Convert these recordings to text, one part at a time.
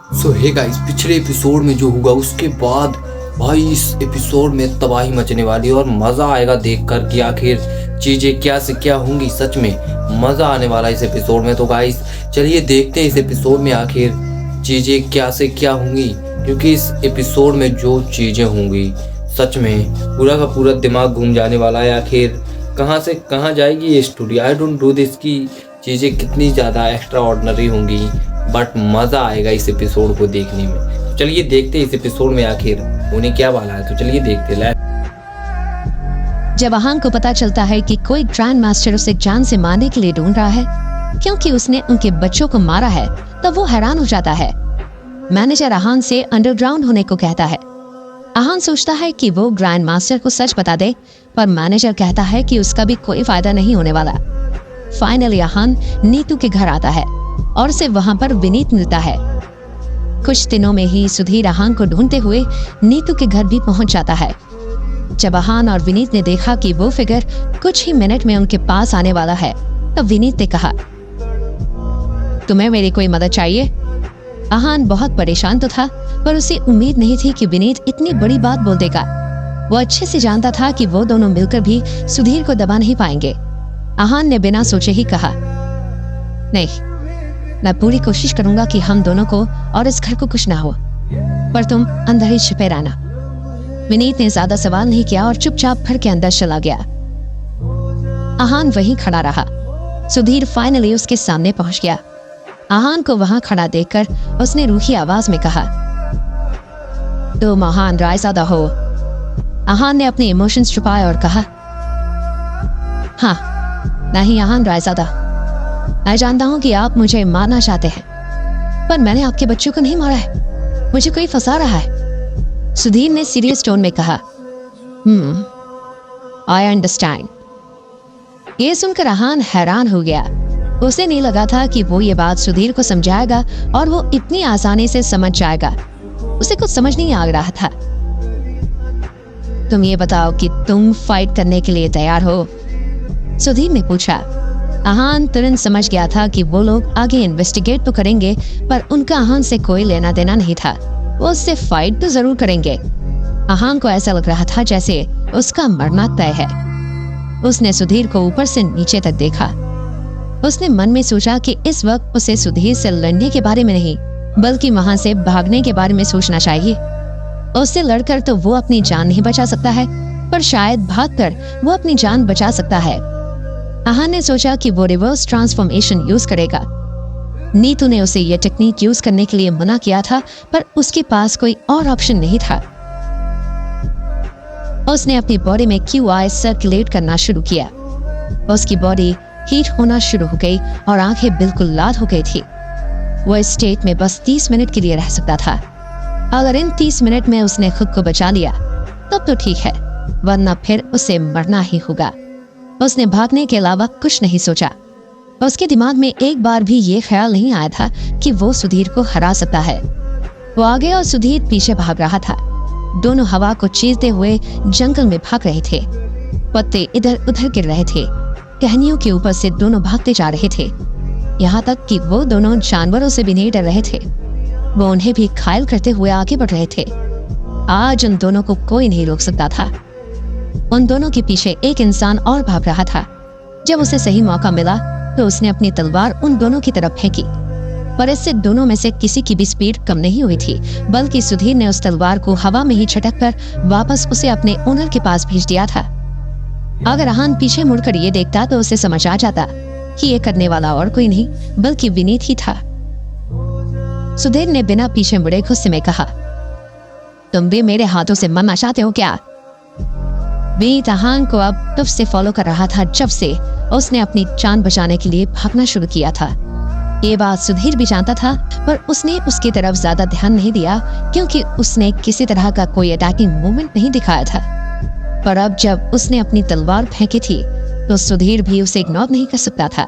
सो hey guys, पिछले episode में जो हुआ उसके बाद भाई इस एपिसोड में तबाही मचने वाली है और मज़ा आएगा देखकर कि आखिर चीज़ें क्या से क्या होंगी। सच में मज़ा आने वाला है इस एपिसोड में। तो गाइस चलिए देखते हैं इस एपिसोड में आखिर चीज़ें क्या से क्या होंगी, क्योंकि इस एपिसोड में जो चीज़ें होंगी सच में पूरा का पूरा दिमाग घूम जाने वाला है। आखिर कहाँ से कहाँ जाएगी ये story, I don't do this की चीज़ें कितनी ज़्यादा एक्स्ट्रा ऑर्डिनरी होंगी, बट मज़ा आएगा इस एपिसोड को देखने में। तो चलिए देखते हैं इस एपिसोड में आखिर होने क्या वाला है। तो चलिए देखते हैं। जब अहान को पता चलता है कि कोई ग्रैंड मास्टर उसे जान से मारने के लिए ढूंढ रहा है क्योंकि उसने उनके बच्चों को मारा है, तब वो हैरान हो जाता है। मैनेजर अहान से अंडरग्राउंड होने को कहता है। अहान सोचता है कि वो ग्रैंड मास्टर को सच बता दे, पर मैनेजर कहता है कि उसका भी कोई फायदा नहीं होने वाला। फाइनली अहान नीतू के घर आता है और उसे वहां पर विनीत मिलता है। कुछ दिनों में ही सुधीर अहान को ढूंढते हुए नीतू के घर भी पहुंच जाता है। जब अहान और विनीत ने देखा कि वो फिगर कुछ ही मिनट में उनके पास आने वाला है, तब विनीत ने कहा, तुम्हें मेरी कोई मदद चाहिए? अहान बहुत परेशान तो था, पर उसे उम्मीद नहीं थी कि विनीत इतनी बड़ी बात बोल देगा। वो अच्छे से जानता था कि वो दोनों मिलकर भी सुधीर को दबा नहीं पाएंगे। अहान ने बिना सोचे ही कहा, नहीं, मैं पूरी कोशिश करूंगा कि हम दोनों को और इस घर को कुछ ना हो, पर तुम अंदर ही छिपे रहना। विनीत ने ज्यादा सवाल नहीं किया और चुपचाप घर के अंदर चला गया। अहान वहीं खड़ा रहा। सुधीर फाइनली उसके सामने पहुंच गया। अहान को वहां खड़ा देखकर उसने रूखी आवाज में कहा, तुम अहान रायज़ादा हो? अहान ने अपने इमोशंस छुपाए और कहा, हाँ, नहीं अहान रायज़ादा, मैं जानता हूं कि आप मुझे मारना चाहते हैं, पर मैंने आपके बच्चों को नहीं मारा है, मुझे कोई फंसा रहा है। सुधीर ने सीरियस टोन में कहा, आई अंडरस्टैंड। ये सुनकर अहान हैरान हो गया। उसे नहीं लगा था कि वो ये बात सुधीर को समझाएगा और वो इतनी आसानी से समझ जाएगा। उसे कुछ समझ नहीं आ रहा था। तुम ये बताओ कि तुम फाइट करने के लिए तैयार हो? सुधीर ने पूछा। अहान तुरंत समझ गया था कि वो लोग आगे इन्वेस्टिगेट तो करेंगे, पर उनका अहान से कोई लेना देना नहीं था। वो उससे फाइट तो जरूर करेंगे। अहान को ऐसा लग रहा था जैसे उसका मरना तय है। उसने सुधीर को ऊपर से नीचे तक देखा। उसने मन में सोचा कि इस वक्त उसे सुधीर से लड़ने के बारे में नहीं, बल्कि वहां से भागने के बारे में सोचना चाहिए। उससे लड़कर तो वो अपनी जान नहीं बचा सकता है, पर शायद भागकर वो अपनी जान बचा सकता है। अहान ने सोचा कि वो रिवर्स ट्रांसफॉर्मेशन यूज करेगा। नीतू ने उसे ये टेक्निक यूज करने के लिए मना किया था, पर उसके पास कोई और ऑप्शन नहीं था। उसने अपनी बॉडी में QI सर्कुलेट करना शुरू किया। उसकी बॉडी हीट होना शुरू हो गई और आंखें बिल्कुल लाल हो गई थी। वो इस स्टेट में बस 30 मिनट के लिए रह सकता था। अगर इन 30 मिनट में उसने खुद को बचा लिया तब तो ठीक है, वरना फिर उसे मरना ही होगा। उसने भागने के अलावा कुछ नहीं सोचा। उसके दिमाग में एक बार भी ये ख्याल नहीं आया था कि वो सुधीर को हरा सकता है। वो आगे और सुधीर पीछे भाग रहा था। दोनों हवा को चीरते हुए जंगल में भाग रहे थे। पत्ते इधर उधर गिर रहे थे। टहनियों के ऊपर से दोनों भागते जा रहे थे, यहाँ तक कि वो दोनों जानवरों से भी नहीं डर रहे थे। वो उन्हें भी घायल करते हुए आगे बढ़ रहे थे। आज उन दोनों को कोई नहीं रोक सकता था। उन दोनों के पीछे एक इंसान और भाग रहा था। जब उसे सही मौका मिला तो उसने अपनी तलवार उन दोनों की तरफ फेंकी, पर इससे दोनों में से किसी की भी स्पीड कम नहीं हुई थी, बल्कि सुधीर ने उस तलवार को हवा में ही झटक कर वापस उसे अपने ओनर के पास भेज दिया था। अगर अहान पीछे मुड़कर ये देखता तो उसे समझ आ जाता कि ये करने वाला और कोई नहीं बल्कि विनीत ही था। सुधीर ने बिना पीछे मुड़े गुस्से में कहा, तुम भी मेरे हाथों से मरना चाहते हो क्या? विनीत अहान को अब तब से फॉलो कर रहा था जब से उसने अपनी जान बचाने के लिए भागना शुरू किया था। ये बात सुधीर भी जानता था, पर उसने उसकी तरफ ज्यादा ध्यान नहीं दिया क्योंकि उसने किसी तरह का कोई अटैकिंग मूवमेंट नहीं दिखाया था। पर अब जब उसने अपनी तलवार फेंकी थी तो सुधीर भी उसे इग्नोर नहीं कर सकता था।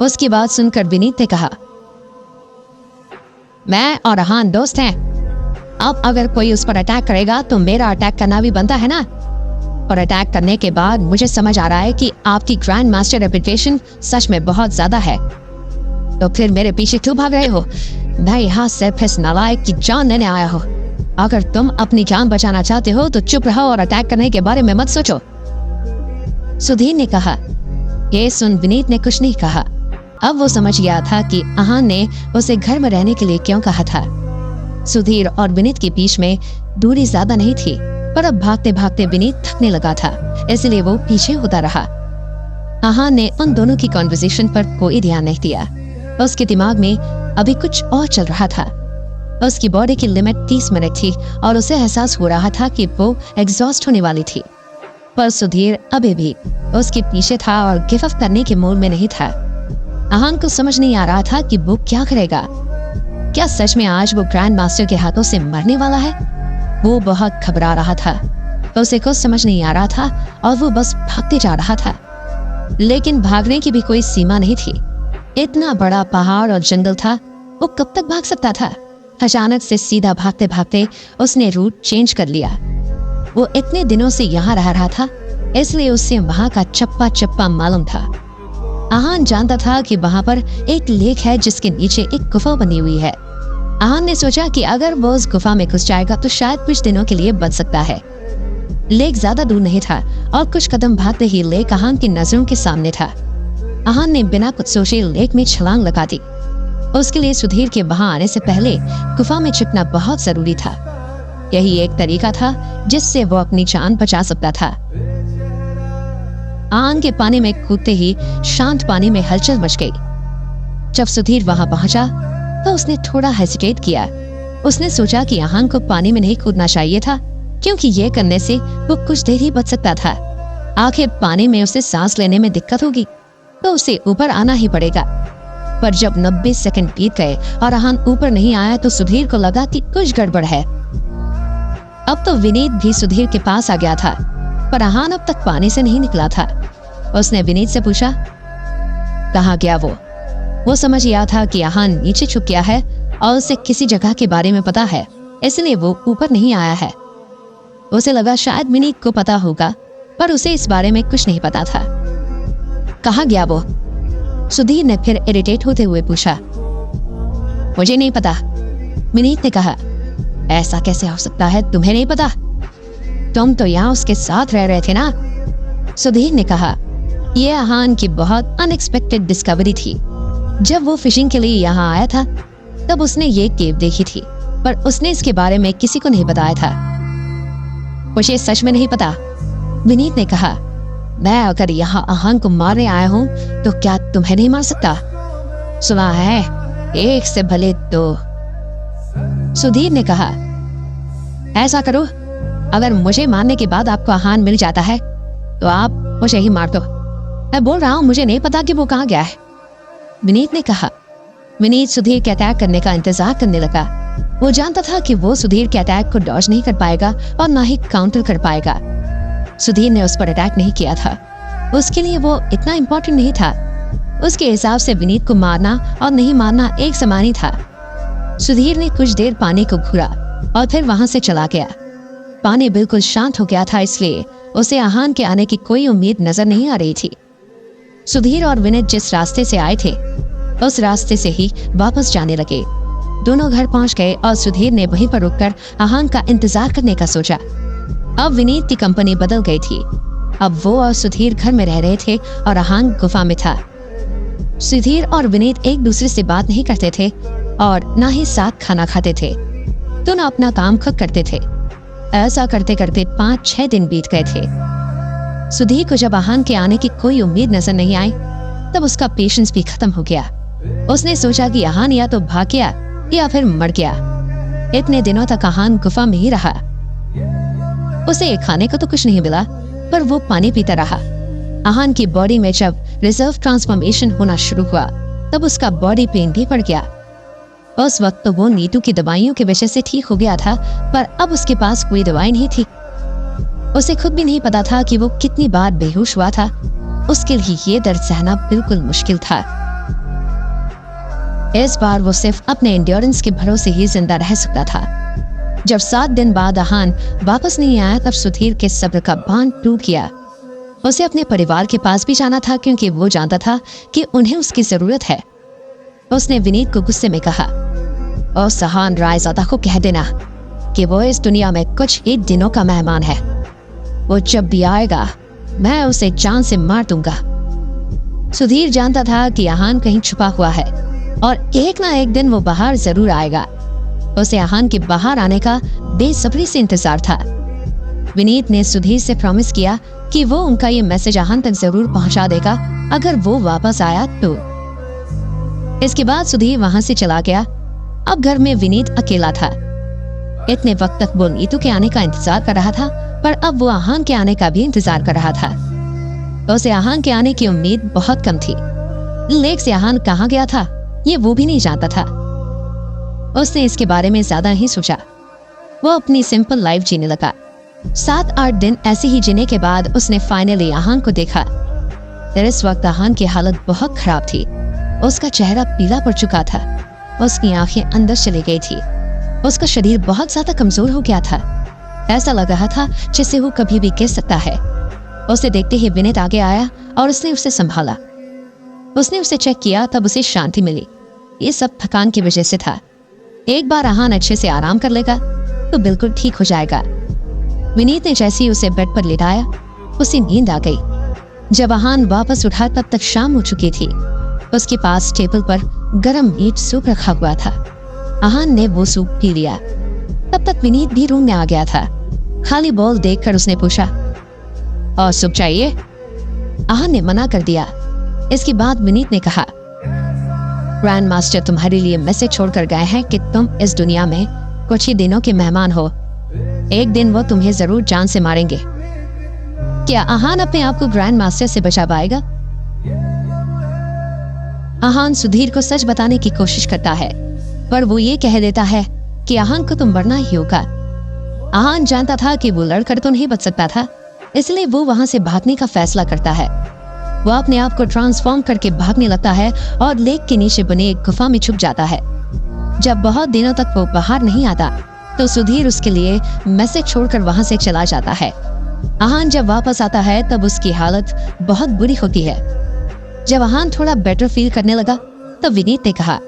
उसकी बात सुनकर विनीत ने कहा, मैं और अहान दोस्त हैं। अब अगर कोई उस पर अटैक करेगा तो मेरा अटैक करना भी बनता है ना। और अटैक करने के बाद मुझे समझ आ रहा है कि आपकी ग्रैंड मास्टर रेपुटेशन सच में बहुत ज्यादा है। तो फिर मेरे पीछे क्यों भाग रहे हो? मैं यहाँ सिर्फ इस नालायक की जान लेने आया हूँ। अगर तुम अपनी जान बचाना चाहते हो तो चुप रहो और अटैक करने के बारे में मत सोचो, सुधीर ने कहा। ये सुन विनीत ने कुछ नहीं कहा। अब वो समझ गया था कि आहान ने उसे घर में रहने के लिए क्यों कहा था। सुधीर और विनीत के बीच में दूरी ज्यादा नहीं थी, पर अब भागते भागते विनीत थकने लगा था, इसलिए वो पीछे होता रहा। आहान ने उन दोनों की कॉन्वर्सेशन पर कोई ध्यान नहीं दिया। उसके दिमाग में अभी कुछ और चल रहा था। उसकी बॉडी की लिमिट 30 मिनट थी और उसे एहसास हो रहा था कि वो एग्जॉस्ट होने वाली थी। पर सुधीर अभी भी उसके पीछे था और गिव अप करने के मूड में नहीं था। आहान को समझ नहीं आ रहा था कि वो क्या करेगा। क्या सच में आज वो ग्रैंड मास्टर के हाथों से मरने वाला है? वो बहुत घबरा रहा था। उसे कुछ समझ नहीं आ रहा था और वो बस भागते जा रहा था। लेकिन भागने की भी कोई सीमा नहीं थी। इतना बड़ा पहाड़ और जंगल था, वो कब तक भाग सकता था? अचानक से सीधा भागते भागते उसने रूट चेंज कर लिया। वो इतने दिनों से यहाँ रह रहा था, इसलिए उसे वहाँ का चप्पा चप्पा मालूम था। आहान जानता था कि वहाँ पर एक लेक है जिसके नीचे एक गुफा बनी हुई है। आहान ने सोचा कि अगर वो उस गुफा में घुस जाएगा तो शायद कुछ दिनों के लिए बच सकता है। लेक ज्यादा दूर नहीं था और कुछ कदम भागते ही लेक आहान की नजरों के सामने था। आहान ने बिना कुछ सोचे लेक में छलांग लगा दी। उसके लिए सुधीर के वहां आने से पहले गुफा में छिपना बहुत जरूरी था। यही एक तरीका था जिससे वो अपनी जान बचा सकता था। आहान के पानी में कूदते ही शांत पानी में हलचल मच गई। जब सुधीर वहां पहुंचा तो उसने थोड़ा हेसिटेट किया। उसने सोचा कि आहान को पानी में नहीं कूदना चाहिए था, क्योंकि ये करने से वो कुछ देर ही बच सकता था। आखिर पानी में उसे सांस लेने में दिक्कत होगी तो उसे ऊपर आना ही पड़ेगा। पर जब 90 सेकंड बीत गए और आहान ऊपर नहीं आया तो सुधीर को लगा कि कुछ गड़बड़ है। अब तो विनीत भी सुधीर के पास आ गया था, पर आहान अब तक पानी से नहीं निकला था। उसने विनीत से पूछा, कहाँ गया वो? वो समझ गया था कि आहान नीचे छुप गया है और उसे किसी जगह के बारे में पता है, इसलिए वो ऊपर नहीं आया है। उसे लगा शायद विनीत को पता होगा, पर उसे इस बारे में कुछ नहीं पता था। कहाँ गया वो? सुधीर ने फिर इरिटेट होते हुए पूछा। मुझे नहीं पता, विनीत ने कहा। ऐसा कैसे हो सकता है, तुम्हें नहीं पता? तुम तो यहाँ उसके साथ रह रहे थे ना? सुधीर ने कहा। यह आहान की बहुत अनएक्सपेक्टेड डिस्कवरी थी। जब वो फिशिंग के लिए यहाँ आया था तब उसने ये केव देखी थी, पर उसने इसके बारे में किसी को नहीं बताया था। मुझे सच में नहीं पता, विनीत ने कहा। मैं अगर यहाँ आहान को मारने आया हूँ तो क्या तुम्हें नहीं मार सकता? सुना है एक से भले दो, सुधीर ने कहा। ऐसा करो, अगर मुझे मारने के बाद आपको आहान मिल जाता है तो आप मुझे ही मार दो। मैं बोल रहा हूँ मुझे नहीं पता कि वो कहाँ गया है, विनीत ने कहा। विनीत सुधीर के अटैक करने का इंतजार करने लगा। वो जानता था कि वो सुधीर के अटैक को डॉज नहीं कर पाएगा और ना ही काउंटर कर पाएगा। सुधीर ने उस पर अटैक नहीं किया था, उसके लिए वो इतना इम्पोर्टेंट नहीं था। उसके हिसाब से विनीत को मारना और नहीं मारना एक समान ही था। सुधीर ने कुछ देर पानी को घूरा और फिर वहां से चला गया। पानी बिल्कुल शांत हो गया था, इसलिए उसे आहान के आने की कोई उम्मीद नजर नहीं आ रही थी। सुधीर और विनीत जिस रास्ते से आए थे उस रास्ते से ही वापस जाने लगे। दोनों घर पहुंच गए और सुधीर ने वहीं पर रुककर आहान का इंतजार करने का सोचा। अब विनीत की कंपनी बदल गई थी। अब वो और सुधीर घर में रह रहे थे और आहान गुफा में था। सुधीर और विनीत एक दूसरे से बात नहीं करते थे और ना ही साथ खाना खाते थे। दोनों अपना काम खुद करते थे। ऐसा करते करते 5-6 दिन बीत गए थे। सुधीर को जब आहान के आने की कोई उम्मीद नजर नहीं आई तब उसका पेशेंस भी खत्म हो गया। उसने सोचा कि आहान या तो भाग गया या फिर मर गया। इतने दिनों तक आहान गुफा में ही रहा। उसे खाने को तो कुछ नहीं मिला, पर वो पानी पीता रहा। आहान की बॉडी में जब रिजर्व ट्रांसफॉर्मेशन होना शुरू हुआ तब उसका बॉडी पेन भी बढ़ गया। उस वक्त तो वो नीतू की दवाइयों की वजह से ठीक हो गया था, पर अब उसके पास कोई दवाई नहीं थी। उसे खुद भी नहीं पता था कि वो कितनी बार बेहोश हुआ था। उसके लिए ये दर्द सहना बिल्कुल मुश्किल था। इस बार वो सिर्फ अपने एंड्योरेंस के भरोसे ही जिंदा रह सकता था। जब 7 दिन बाद आहान वापस नहीं आया तब सुधीर के सब्र का बांध टूट गया। उसे अपने परिवार के पास भी जाना था, क्योंकि वो जानता था कि उन्हें उसकी जरूरत है। उसने विनीत को गुस्से में कहा, और सहान रायजादा को कह देना कि वो इस दुनिया में कुछ ही दिनों का मेहमान है। वो जब भी आएगा मैं उसे जान से मार दूंगा। सुधीर जानता था कि आहान कहीं छुपा हुआ है और एक ना एक दिन वो बाहर जरूर आएगा। उसे आहान के बाहर आने का बेसब्री से इंतजार था। विनीत ने सुधीर से प्रॉमिस किया कि वो उनका ये मैसेज आहान तक जरूर पहुंचा देगा अगर वो वापस आया तो। इसके बाद सुधीर वहां से चला गया। अब घर में विनीत अकेला था। इतने वक्त तक वो नीतू के आने का इंतजार कर रहा था, पर अब वो आहान के आने का भी इंतजार कर रहा था। उसे आहान के आने की उम्मीद बहुत कम थी। लेक से आहान कहाँ गया था ये वो भी नहीं जानता था। उसने इसके बारे में ज्यादा नहीं सोचा। वो अपनी सिंपल लाइफ जीने लगा। 7-8 दिन ऐसे ही जीने के बाद उसने फाइनली आहान को देखा। इस वक्त आहान की हालत बहुत खराब थी। उसका चेहरा पीला पड़ चुका था। उसकी आंखें अंदर चली गई थी। उसका शरीर बहुत ज्यादा कमजोर हो गया था। ऐसा लग रहा था जैसे वो कभी भी गिर सकता है। उसे देखते ही विनीत आगे आया और उसने उसे संभाला। उसने उसे चेक किया, तब उसे शांति मिली। ये सब थकान की वजह से था। एक बार आहान अच्छे से आराम कर लेगा तो बिल्कुल ठीक हो जाएगा। विनीत ने जैसे ही उसे बेड पर लेटाया, उसे नींद आ गई। जब आहान वापस उठा तब तक शाम हो चुकी थी। उसके पास टेबल पर गरम मीट सूप रखा हुआ था। आहान ने वो सूप पी लिया। तब तक विनीत भी रूम में आ गया था। खाली बॉल देखकर उसने पूछा, और सूप चाहिए? आहान ने मना कर दिया। इसके बाद विनीत ने कहा, ग्रैंड मास्टर तुम्हारे लिए मैसेज छोड़कर गए हैं कि तुम इस दुनिया में कुछ ही दिनों के मेहमान हो। एक दिन वो तुम्हें जरूर जान से मारेंगे। क्या आहान अपने आप को ग्रैंड मास्टर से बचा पाएगा? आहान सुधीर को सच बताने की कोशिश करता है, पर वो ये कह देता है कि आहान को तुम मरना ही होगा। आहान जानता था कि वो लड़कर तो नहीं बच सकता था, इसलिए वो वहां से भागने का फैसला करता है। वो अपने आप को ट्रांसफॉर्म करके भागने लगता है और लेक के नीचे बने एक गुफा में छुप जाता है। जब बहुत दिनों तक वो बाहर नहीं आता तो सुधीर उसके लिए मैसेज छोड़कर वहां से चला जाता है। आहान जब वापस आता है तब उसकी हालत बहुत बुरी होती है। जब आहान थोड़ा बेटर फील करने लगा तब विनीत ने कहा,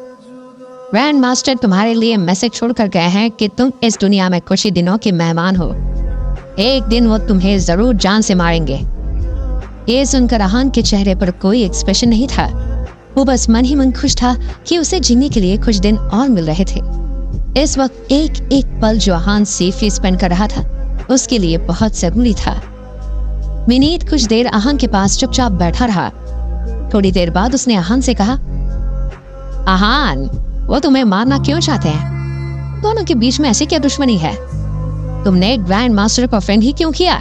ग्रैंड मास्टर तुम्हारे लिए मैसेज छोड़कर गए हैं कि तुम इस दुनिया में कुछ ही दिनों के मेहमान हो। एक दिन वो तुम्हें जरूर जान से मारेंगे। ये सुनकर आहान के चेहरे पर कोई एक्सप्रेशन नहीं था। वो बस मन ही मन खुश था कि उसे जीने के लिए कुछ दिन और मिल रहे थे। इस वक्त एक एक पल जो आहान सेफली स्पेंड कर रहा था उसके लिए बहुत जरूरी था। विनीत कुछ देर आहान के पास चुपचाप बैठा रहा। थोड़ी देर बाद उसने आहान से कहा, आहान, वो तुम्हें मारना क्यों चाहते हैं? दोनों के बीच में ऐसी क्या दुश्मनी है? तुमने ग्रैंड मास्टर को फ्रेंड ही क्यों किया?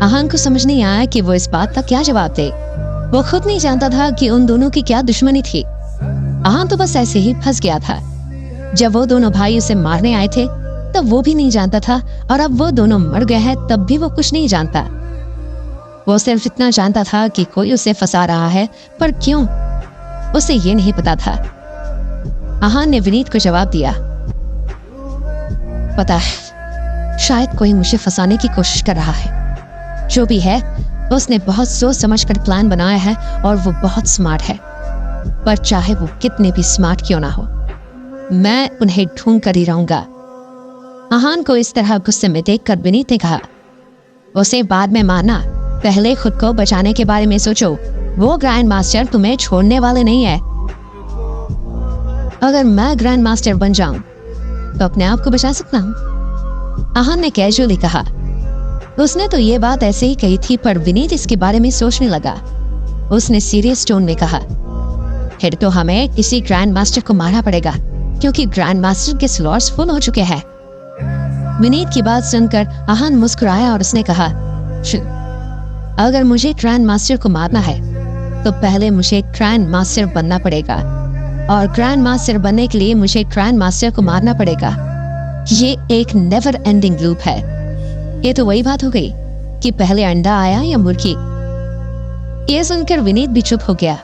आहान को समझ नहीं आया कि वो इस बात का क्या जवाब दे। वो खुद नहीं जानता था कि उन दोनों की क्या दुश्मनी थी। आहान तो बस ऐसे ही फंस गया था। जब वो दोनों भाई उसे मारने आए थे तब वो भी नहीं जानता था, और अब वो दोनों मर गए हैं तब भी वो कुछ नहीं जानता। वो सिर्फ इतना जानता था कि कोई उसे फंसा रहा है, पर क्यों उसे ये नहीं पता था। आहान ने विनीत को जवाब दिया, पता है, शायद कोई मुझे फंसाने की कोशिश कर रहा है। जो भी है उसने बहुत सोच समझकर प्लान बनाया है और वो बहुत स्मार्ट है। पर चाहे वो कितने भी स्मार्ट क्यों ना हो, मैं उन्हें ढूंढ कर ही रहूंगा। आहान को इस तरह गुस्से में देखकर विनीत ने कहा, उसे बाद में मारना, पहले खुद को बचाने के बारे में सोचो। वो ग्रैंड मास्टर तुम्हें छोड़ने वाले नहीं है। अगर मैं ग्रैंड मास्टर बन जाऊं तो अपने आप को बचा सकता हूं। आहान ने कैजुअली कहा। उसने तो ये बात ऐसे ही कही थी, पर विनीत इसके बारे में सोचने लगा। उसने सीरियस टोन में कहा, फिर तो हमें किसी ग्रैंड मास्टर को मारना पड़ेगा, क्योंकि ग्रैंड मास्टर के स्लॉट्स फुल हो चुके हैं। विनीत की बात सुनकर आहान मुस्कुराया और उसने कहा, अगर मुझे ग्रैंड मास्टर को मारना है तो पहले मुझे ग्रैंड मास्टर बनना पड़ेगा, और ग्रैंड मास्टर बनने के लिए मुझे ग्रैंड मास्टर को मारना पड़ेगा। ये एक नेवर एंडिंग लूप है। ये तो वही बात हो गई कि पहले अंडा आया या मुर्गी। ये सुनकर विनीत भी चुप हो गया।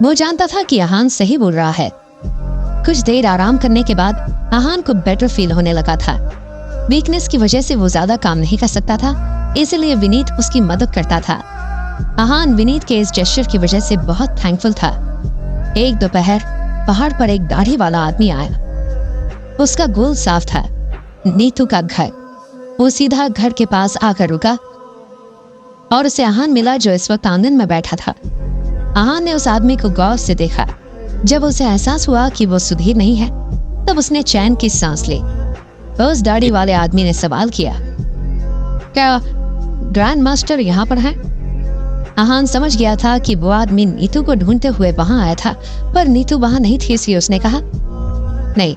वो जानता था कि आहान सही बोल रहा है। कुछ देर आराम करने के बाद आहान को बेटर फील होने लगा था। वीकनेस की वजह से वो ज्यादा काम नहीं कर सकता था, इसलिए विनीत उसकी मदद करता था। आहान विनीत के इस जेस्चर की वजह से बहुत थैंकफुल था। एक दोपहर पहाड़ पर एक दाढ़ी वाला आदमी आया। उसका गोल साफ था, नीतू का घर। वो सीधा घर के पास आकर रुका और उसे आहान मिला जो इस वक्त आंगन में बैठा था। आहान ने उस आदमी को गौर से देखा। जब उसे एहसास हुआ कि वो सुधीर नहीं है, तब उसने चैन की सांस ली। उस दाढ़ी वाले आदमी ने सवाल किया, क्या ग्रैंड मास्टर यहाँ पर है? आहान समझ गया था कि वो आदमी नीतू को ढूंढते हुए वहां आया था, पर नीतू वहां नहीं थी, इसलिए उसने कहा, नहीं,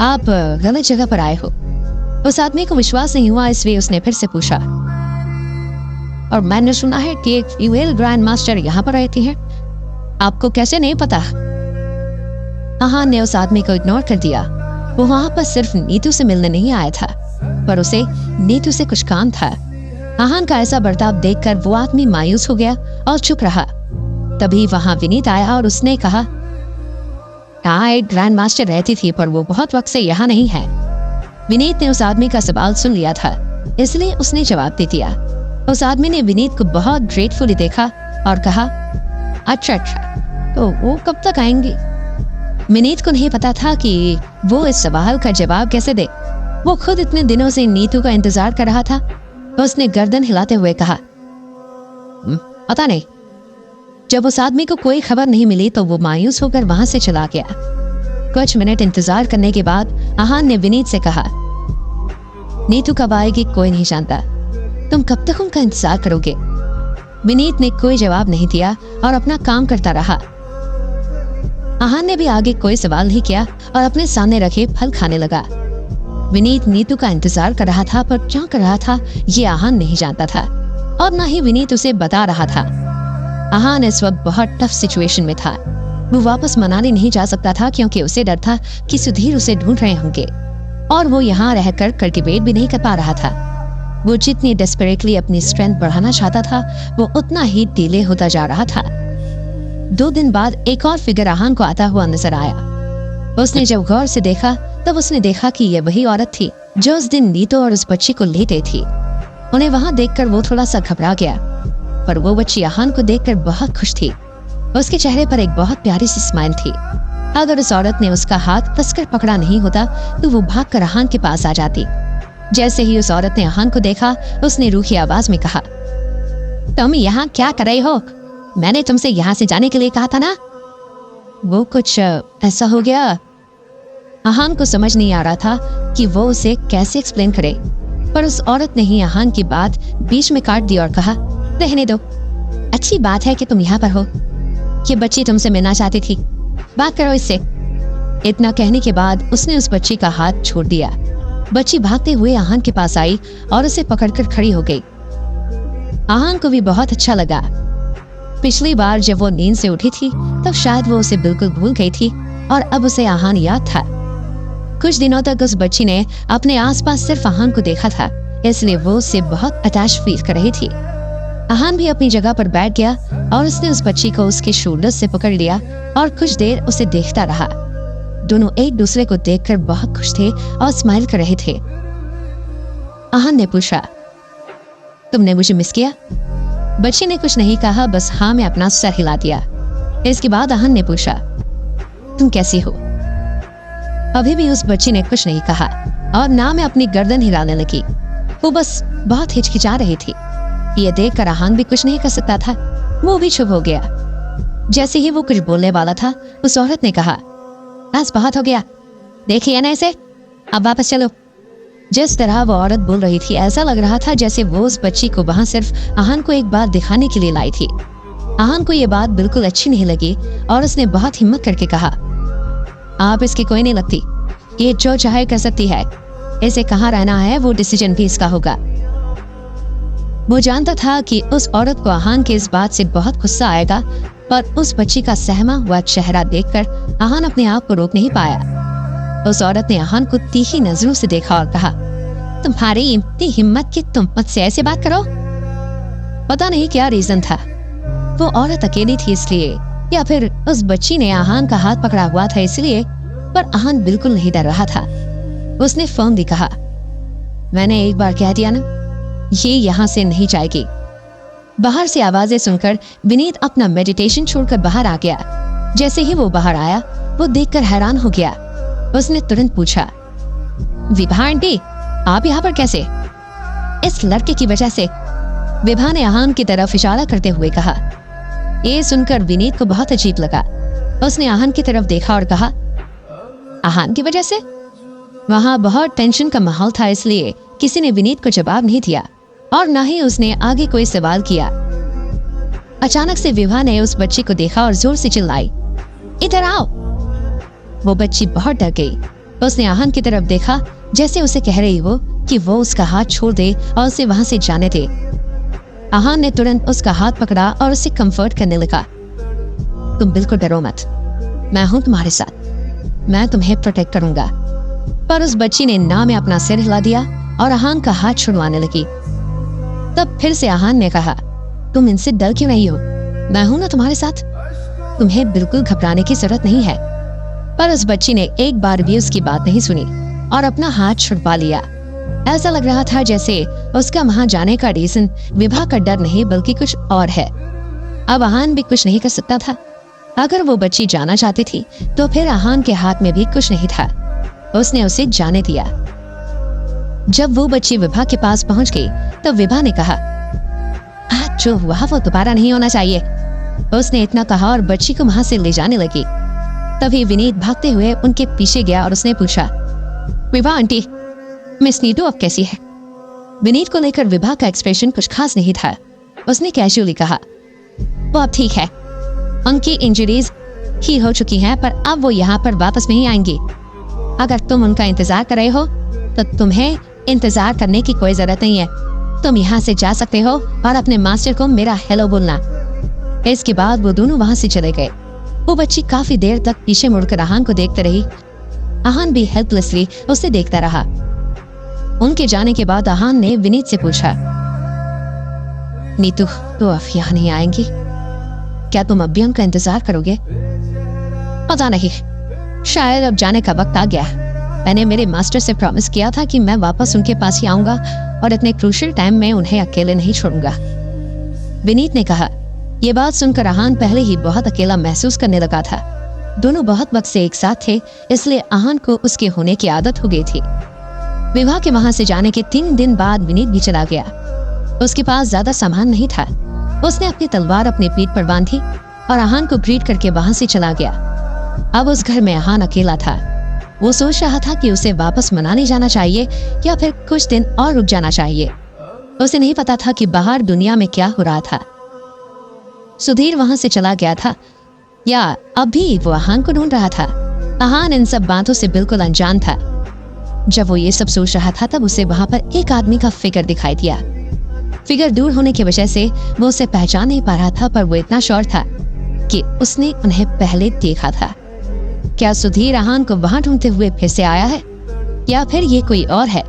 आप गलत जगह पर आए हो। उस आदमी को विश्वास नहीं हुआ, इसलिए उसने फिर से पूछा, और मैंने सुना है कि एक फीमेल ग्रैंड मास्टर यहाँ पर रहती है, आपको कैसे नहीं पता? आहान ने उस आदमी को इग्नोर कर दिया। वो वहां पर सिर्फ नीतू से मिलने नहीं आया था, पर उसे नीतू से कुछ काम था। आहान का ऐसा बर्ताव देखकर वो आदमी मायूस हो गया और चुप रहा। तभी वहां विनीत आया और उसने कहा, हाँ, एक ग्रैंड मास्टर रहती थी, पर वो बहुत वक्त से यहाँ नहीं है। विनीत ने उस आदमी का सवाल सुन लिया था, इसलिए उसने जवाब दे दिया। उस आदमी ने विनीत को बहुत ग्रेटफुली देखा और कहा, अच्छा, तो वो कब तक आएंगी? विनीत को नहीं पता था कि वो इस सवाल का जवाब कैसे दे। वो खुद इतने दिनों से नीतू का इंतजार कर रहा था। उसने गर्दन हिलाते हुए कहा, पता नहीं। जब उस आदमी को कोई खबर नहीं मिली तो वो मायूस होकर वहां से चला गया। कुछ मिनट इंतजार करने के बाद आहान ने विनीत से कहा, नीतू कब आएगी कोई नहीं जानता, तुम कब तक उनका इंतजार करोगे? विनीत ने कोई जवाब नहीं दिया और अपना काम करता रहा। आहान ने भी आगे कोई सवाल नहीं किया और अपने सामने रखे फल खाने लगा। विनीत नीतू का इंतजार कर रहा था, पर क्या कर रहा था ये आहान नहीं जानता था, और न ही विनीत उसे बता रहा था। आहान इस वक्त बहुत टफ सिचुएशन में था। वो वापस मनाली नहीं जा सकता था, क्योंकि उसे डर था कि सुधीर उसे ढूंढ रहे होंगे, और वो यहाँ रहकर कल्टीवेट भी नहीं कर पा रहा था। वो जितनी डेस्परेटली अपनी स्ट्रेंथ बढ़ाना चाहता था, वो उतना ही डिले होता जा रहा था। 2 दिन बाद एक और फिगर आहान को आता हुआ नजर आया। उसने जब गौर से देखा, तब उसने देखा कि यह वही औरत थी जो उस दिन नीतू और उस बच्ची को ले गई थी। उन्हें वहां देखकर वो थोड़ा सा घबरा गया, पर वो बच्ची आहान को देखकर बहुत खुश थी। उसके चेहरे पर एक बहुत प्यारी सी स्माइल थी। अगर उस औरत ने उसका हाथ कसकर पकड़ा नहीं होता, तो वो भागकर आहान के पास आ जाती। जैसे ही उस औरत ने आहान को देखा, उसने रूखी आवाज में कहा, तुम यहाँ क्या कर रहे हो? मैंने तुमसे यहाँ से जाने के लिए कहा था ना। वो कुछ ऐसा हो गया। आहान को समझ नहीं आ रहा था कि वो उसे कैसे एक्सप्लेन करे, पर उस औरत ने ही आहान की बात बीच में काट दी और कहा, रहने दो, अच्छी बात है कि तुम यहाँ पर हो। ये बच्ची तुमसे मिलना चाहती थी, बात करो इससे। इतना कहने के बाद उसने उस बच्ची का हाथ छोड़ दिया। बच्ची भागते हुए आहान के पास आई और उसे पकड़कर खड़ी हो गई। आहान को भी बहुत अच्छा लगा। पिछली बार जब वो नींद से उठी थी, तब शायद वो उसे बिल्कुल भूल गई थी, और अब उसे आहान याद था। कुछ दिनों तक उस बच्ची ने अपने आसपास सिर्फ आहान को देखा था, इसलिए वो उससे बहुत अटैच फील कर रही थी। आहान भी अपनी जगह पर बैठ गया और उसने उस बच्ची को उसके शोल्डर से पकड़ लिया और कुछ देर उसे देखता रहा। दोनों एक दूसरे को देखकर बहुत खुश थे और स्माइल कर रहे थे। आहान ने पूछा, तुमने मुझे मिस किया? बच्ची ने कुछ नहीं कहा, बस हाँ में अपना सर हिला दिया। इसके बाद आहान ने पूछा, तुम कैसी हो? अभी भी उस बच्ची ने कुछ नहीं कहा और ना में अपनी गर्दन हिलाने लगी। वो बस बहुत हिचकिचा रही थी। ये देखकर आहान भी कुछ नहीं कर सकता था। वो भी चुप हो गया। जैसे ही वो कुछ बोलने वाला था, उस औरत ने कहा, बस बहुत हो गया, देखिए ना इसे, अब वापस चलो। जिस तरह वो औरत बोल रही थी, ऐसा लग रहा था जैसे वो उस बच्ची को वहां सिर्फ आहान को एक बार दिखाने के लिए लाई थी। आहान को ये बात बिल्कुल अच्छी नहीं लगी और उसने बहुत हिम्मत करके कहा, आप इसकी कोई नहीं लगती, ये जो चाहे कर सकती है, इसे कहाँ रहना है वो डिसीजन भी इसका होगा। वो जानता था कि उस औरत को आहान के इस बात से बहुत गुस्सा आएगा, पर उस बच्ची का सहमा हुआ चेहरा देखकर आहान अपने आप को रोक नहीं पाया। उस औरत ने आहान को तीखी नजरों से देखा और कहा, तुम्हारी इतनी हिम्मत कि तुम मुझसे ऐसे बात करो? पता नहीं क्या रीजन था। वो औरत अकेली थी इसलिए, या फिर उस बच्ची ने आहान का हाथ पकड़ा हुआ था इसलिए, पर आहान बिल्कुल नहीं डर रहा था। उसने फर्मली कहा, मैंने एक बार कह दिया ना, ये यहाँ से नहीं जाएगी। बाहर से आवाजें सुनकर विनीत अपना मेडिटेशन छोड़कर बाहर आ गया। जैसे ही वो बाहर आया, वो देखकर हैरान हो गया। उसने तुरंत पूछा, विभा आंटी, आप यहाँ पर कैसे? इस लड़के की वजह से, विभा ने आहान की तरफ इशारा करते हुए कहा। ये सुनकर विनीत को बहुत अजीब लगा। उसने आहान की तरफ देखा और कहा, आहान की वजह से? वहां बहुत टेंशन का माहौल था, इसलिए किसी ने विनीत को जवाब नहीं दिया और न ही उसने आगे कोई सवाल किया। अचानक से विभा ने उस बच्ची को देखा और जोर से चिल्लाई, इधर आओ। वो बच्ची बहुत डर गई। उसने आहान की तरफ देखा, जैसे उसे कह रही हो कि वो उसका हाथ छोड़ दे और उसे वहां से जाने दे। आहान ने तुरंत उसका हाथ पकड़ा और उसे कंफर्ट करने लगा। तुम बिल्कुल डरो मत, मैं हूं तुम्हारे साथ, मैं तुम्हें प्रोटेक्ट करूंगा। पर उस बच्ची ने ना में अपना सिर हिला दिया और आहान का हाथ छुड़वाने लगी। तब फिर से आहान ने कहा, तुम इनसे डर क्यों नहीं हो? मैं हूं ना तुम्हारे साथ, तुम्हें बिल्कुल घबराने की जरूरत नहीं है। पर उस बच्ची ने एक बार भी उसकी बात नहीं सुनी और अपना हाथ छुड़वा लिया। ऐसा लग रहा था जैसे उसका वहां जाने का रीजन विभा का डर नहीं बल्कि कुछ और है। अब आहान भी कुछ नहीं कर सकता था। अगर वो बच्ची जाना चाहती थी तो फिर आहान के हाथ में भी कुछ नहीं था। उसने उसे जाने दिया। जब वो बच्ची विभा के पास पहुंच गई तो विभा ने कहा, जो हुआ वो दोबारा नहीं होना चाहिए। उसने इतना कहा और बच्ची को वहां से ले जाने लगी। तभी विनीत भागते हुए उनके पीछे गया और उसने पूछा, विभा आंटी, मिस नीतू अब कैसी है? विनीत को लेकर विभा का एक्सप्रेशन कुछ खास नहीं था। उसने कैजुअली कहा, वो अब ठीक है, उनकी इंजरीज ही हो चुकी हैं, पर अब वो यहाँ पर वापस नहीं आएंगी। अगर तुम उनका इंतजार कर रहे हो तो तुम्हें इंतजार करने की कोई जरूरत नहीं है। तुम यहाँ से जा सकते हो और अपने मास्टर को मेरा हेलो बोलना। इसके बाद वो दोनों वहां से चले गए। वो बच्ची काफी देर तक पीछे मुड़कर आहान को देखते रही। आहान भी हेल्पलेसली उसे देखता रहा। उनके जाने के बाद आहान ने विनीत से पूछा, नीतू तो अब यहाँ नहीं आएंगी? क्या तुम अब भी उनका इंतजार करोगे? पता नहीं, शायद अब जाने का वक्त आ गया। मैंने मेरे मास्टर से प्रॉमिस किया था कि मैं वापस उनके पास ही आऊंगा और इतने क्रूशियल टाइम में उन्हें अकेले नहीं छोड़ूंगा। विनीत ने कहा। यह बात सुनकर आहान पहले ही बहुत अकेला महसूस करने लगा था। दोनों बहुत वक्त से एक साथ थे, इसलिए आहान को उसके होने की आदत हो गई थी। विवाह के वहां से जाने के 3 दिन बाद विनीत भी चला गया। उसके पास ज्यादा सामान नहीं था। उसने अपनी तलवार अपने पीठ पर बांधी और आहान को ग्रीट करके वहां से चला गया। अब उस घर में आहान अकेला था। वो सोच रहा था कि उसे वापस मनाने जाना चाहिए या फिर कुछ दिन और रुक जाना चाहिए। उसे नहीं पता था कि बाहर दुनिया में क्या हो रहा था। सुधीर वहां से चला गया था या अभी वो आहान को ढूंढ रहा था। आहान इन सब बातों से बिल्कुल अनजान था। जब वो ये सब सोच रहा था तब उसे वहां पर एक आदमी का फिगर दिखाई दिया। फिगर दूर होने की वजह से वो उसे पहचान नहीं पा रहा था, पर वो इतना श्योर था कि उसने उन्हें पहले देखा था। क्या सुधीर आहान को वहां ढूंढते हुए फिर से आया है या फिर ये कोई और है?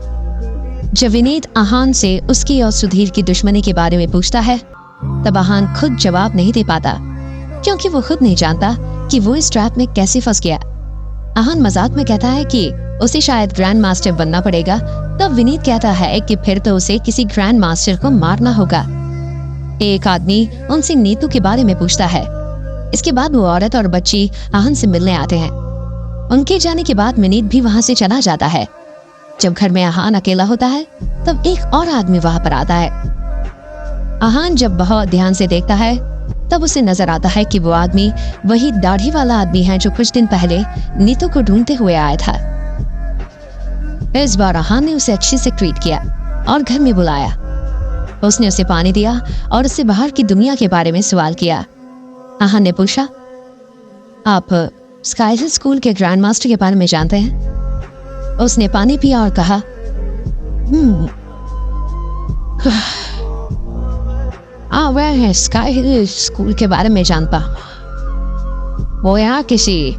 जब विनीत आहान से उसकी और सुधीर की दुश्मनी के बारे में पूछता है तब आहान खुद जवाब नहीं दे पाता, क्योंकि वो खुद नहीं जानता कि वो इस ट्रैप में कैसे फंस गया। आहान मजाक में कहता है कि उसे शायद ग्रैंड मास्टर बनना पड़ेगा, तब विनीत कहता है कि फिर तो उसे किसी ग्रैंड मास्टर को मारना होगा। एक आदमी उनसे नीतू के बारे में पूछता है। इसके बाद वो औरत और बच्ची आहान से मिलने आते हैं। उनके जाने के बाद विनीत भी वहां से चला जाता है। जब घर में आहान अकेला होता है तब एक और आदमी वहां पर आता है। आहान जब बहुत ध्यान से देखता है तब उसे नजर आता है कि वो आदमी वही दाढ़ी वाला आदमी है जो कुछ दिन पहले नीतू को ढूंढते हुए आया था। इस बार आहान ने उसे अच्छे से ट्रीट किया और घर में बुलाया। उसने उसे पानी दिया और उससे बाहर की दुनिया के बारे में सवाल किया। आहान ने पूछा, आप स्काई हिल स्कूल के ग्रैंड मास्टर के बारे में जानते हैं? उसने पानी पिया और कहा, वह स्काई हिल स्कूल के बारे में जानता। वो यहाँ किसी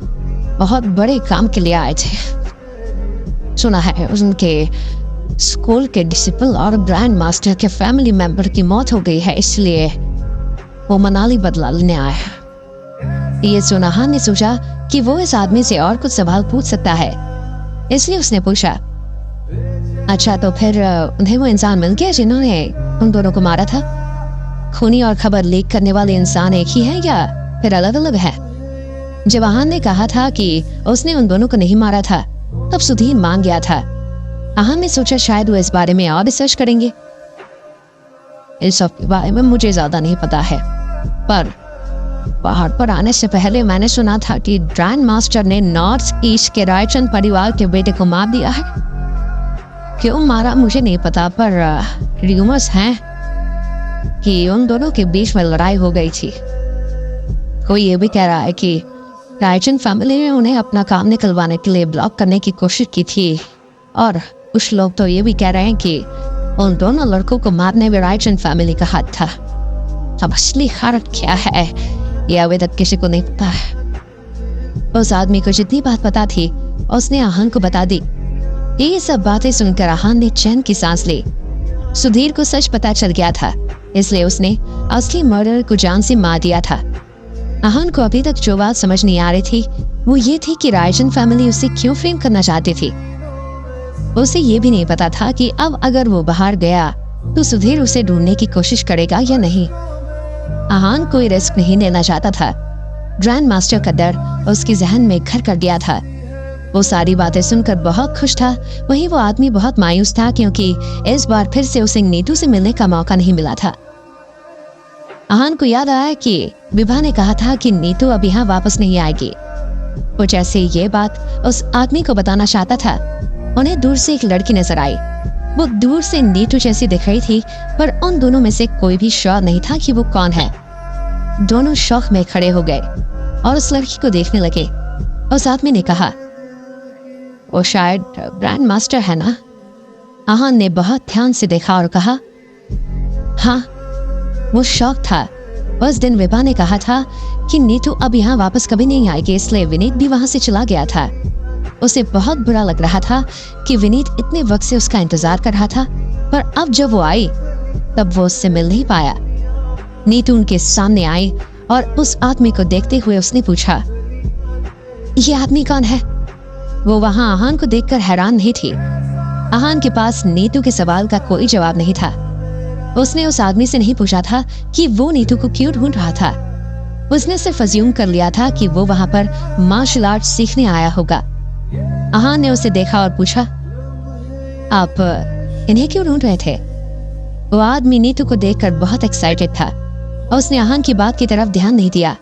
बहुत बड़े काम के लिए आए थे। सुना है उनके स्कूल के डिसिपल और ग्रैंड मास्टर के फैमिली मेंबर की मौत हो गई है, इसलिए वो मनाली बदला लेने आया है। ये सुना आहान ने सोचा कि वो इस आदमी से और कुछ सवाल पूछ सकता है, इसलिए उसने पूछा, अच्छा तो फिर उन्हें वो इंसान मिल गया जिन्होंने उन दोनों को मारा था? खूनी और खबर लीक करने वाले इंसान एक ही है या फिर अलग अलग है? जब आहान ने कहा था कि उसने उन दोनों को नहीं मारा था तब सुधीर मान गया था। अहान ने सोचा शायद वो इस बारे में और रिसर्च करेंगे। इस सब के बारे में मुझे ज्यादा नहीं पता है, पर पहाड़ पर आने से पहले मैंने सुना था कि ग्रैंड मास्टर ने नॉर्थ ईस्ट के रायचंद परिवार के बेटे को मार दिया है। क्यों मारा मुझे नहीं पता, पर र्यूमर्स हैं कि उन दोनों के बीच में लड़ाई हो गई थी। कोई ये भी कह रहा है कि रायचंद फैमिली ने उन्हें अपना काम निकलवाने के लिए ब्लॉक करने की कोशिश की थी, और कुछ लोग तो ये भी कह रहे हैं कि उन दोनों लड़कों को मारने में रायचंद फैमिली का हाथ था। अब असली हालत क्या है यह अभी तक किसी को नहीं पता है। उस आदमी को जितनी बात पता थी उसने आहान को बता दी। ये सब बातें सुनकर आहान ने चैन की सांस ली। सुधीर को सच पता चल गया था, इसलिए उसने असली मर्डर को जान से मार दिया था। आहान को अभी तक जो बात समझ नहीं आ रही थी वो ये थी कि रायचंद फैमिली उसे क्यों फ्रेम करना चाहती थी। उसे ये भी नहीं पता था कि अब अगर वो बाहर गया तो सुधीर उसे ढूंढने की कोशिश करेगा या नहीं। आहान कोई रिस्क नहीं लेना चाहता था। ग्रैंड मास्टर का डर उसके जहन में घर कर गया था। वो सारी बातें सुनकर बहुत खुश था, वहीं वो आदमी बहुत मायूस था क्योंकि इस बार फिर से उसे नीतू से मिलने का मौका नहीं मिला था। आहान को याद आया कि विभा ने कहा था कि नीतू अब यहाँ वापस नहीं आएगी। वो जैसे ये बात उस आदमी को बताना चाहता था, उन्हें दूर से एक लड़की नजर आई। वो दूर से नीतू जैसी दिख रही थी, पर उन दोनों में से कोई भी श्योर नहीं था कि वो कौन है। दोनों शौक में खड़े हो गए और उस लड़की को देखने लगे। उस आदमी ने कहा, वो शायद ग्रैंड मास्टर है ना? आहान ने बहुत ध्यान से देखा और कहा, हाँ। वो शौक था। उस दिन विभा ने कहा था कि नीतू अब यहाँ वापस कभी नहीं आएगी, इसलिए विनीत भी वहां से चला गया था। उसे बहुत बुरा लग रहा था कि विनीत इतने वक्त से उसका इंतजार कर रहा था, पर अब जब वो आई तब वो उससे मिल नहीं पाया। नीतू उनके सामने आई और उस आदमी को देखते हुए उसने पूछा, ये आदमी कौन है? वो वहां आहान को देखकर हैरान नहीं थी। आहान के पास नीतू के सवाल का कोई जवाब नहीं था। उसने उस आदमी से नहीं पूछा था कि वो नीतू को क्यों ढूंढ रहा था। उसने सिर्फ अज्यूम कर लिया था कि वो वहां पर मार्शल आर्ट सीखने आया होगा। आहान ने उसे देखा और पूछा, आप इन्हें क्यों ढूंढ रहे थे? वो आदमी नीतू को देखकर बहुत एक्साइटेड था और उसने आहान की बात की तरफ ध्यान नहीं दिया,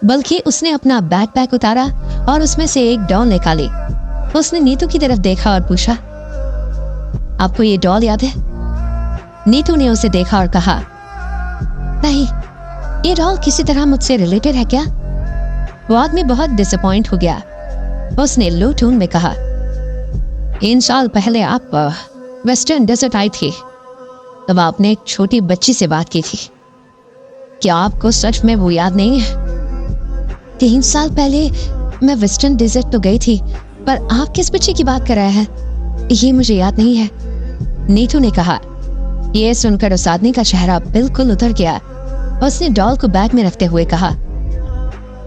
बल्कि उसने अपना बैकपैक उतारा और उसमें से एक डॉल निकाली। उसने नीतू की तरफ देखा और पूछा, आपको ये डॉल याद है? नीतू ने उसे देखा और कहा, नहीं, ये डॉल किसी तरह मुझसे रिलेटेड है क्या? वो आदमी बहुत डिसअपॉइंट हो गया। उसने लो टोन में कहा, 3 साल पहले आप वेस्टर्न डेजर्ट आई थी, तब आपने एक छोटी बच्ची से बात की थी। क्या आपको सच में वो याद नहीं है? 3 साल पहले मैं वेस्टर्न डेजर्ट तो गई थी, पर आप किस बच्ची की बात कर रहे हैं? ये मुझे याद नहीं है, नीतू ने कहा। ये सुनकर उस आदमी का चेहरा बिल्कुल उतर गया। उसने डॉल को बैग में रखते हुए कहा,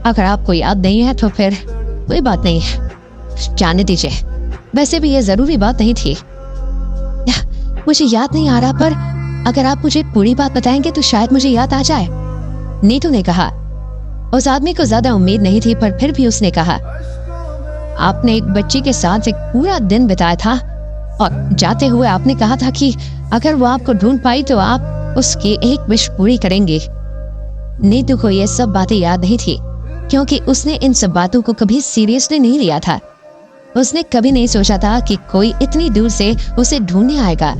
अगर आपको याद नहीं है तो फिर कोई बात नहीं है, जाने दीजिए। वैसे भी ये जरूरी बात नहीं थी। मुझे याद नहीं आ रहा, पर अगर आप मुझे पूरी बात बताएंगे तो शायद मुझे याद आ जाए, नीतू ने कहा। उस आदमी को ज्यादा उम्मीद नहीं थी, पर फिर भी उसने कहा, आपने एक बच्ची के साथ एक पूरा दिन बिताया था और जाते हुए आपने कहा था कि अगर वो आपको ढूंढ पाई तो आप उसकी एक विश पूरी करेंगे। नीतू को ये सब बातें याद नहीं थी, क्योंकि उसने इन सब बातों को कभी सीरियसली नहीं लिया था। उसने कभी नहीं सोचा था कि कोई इतनी दूर से उसे ढूंढने आएगा।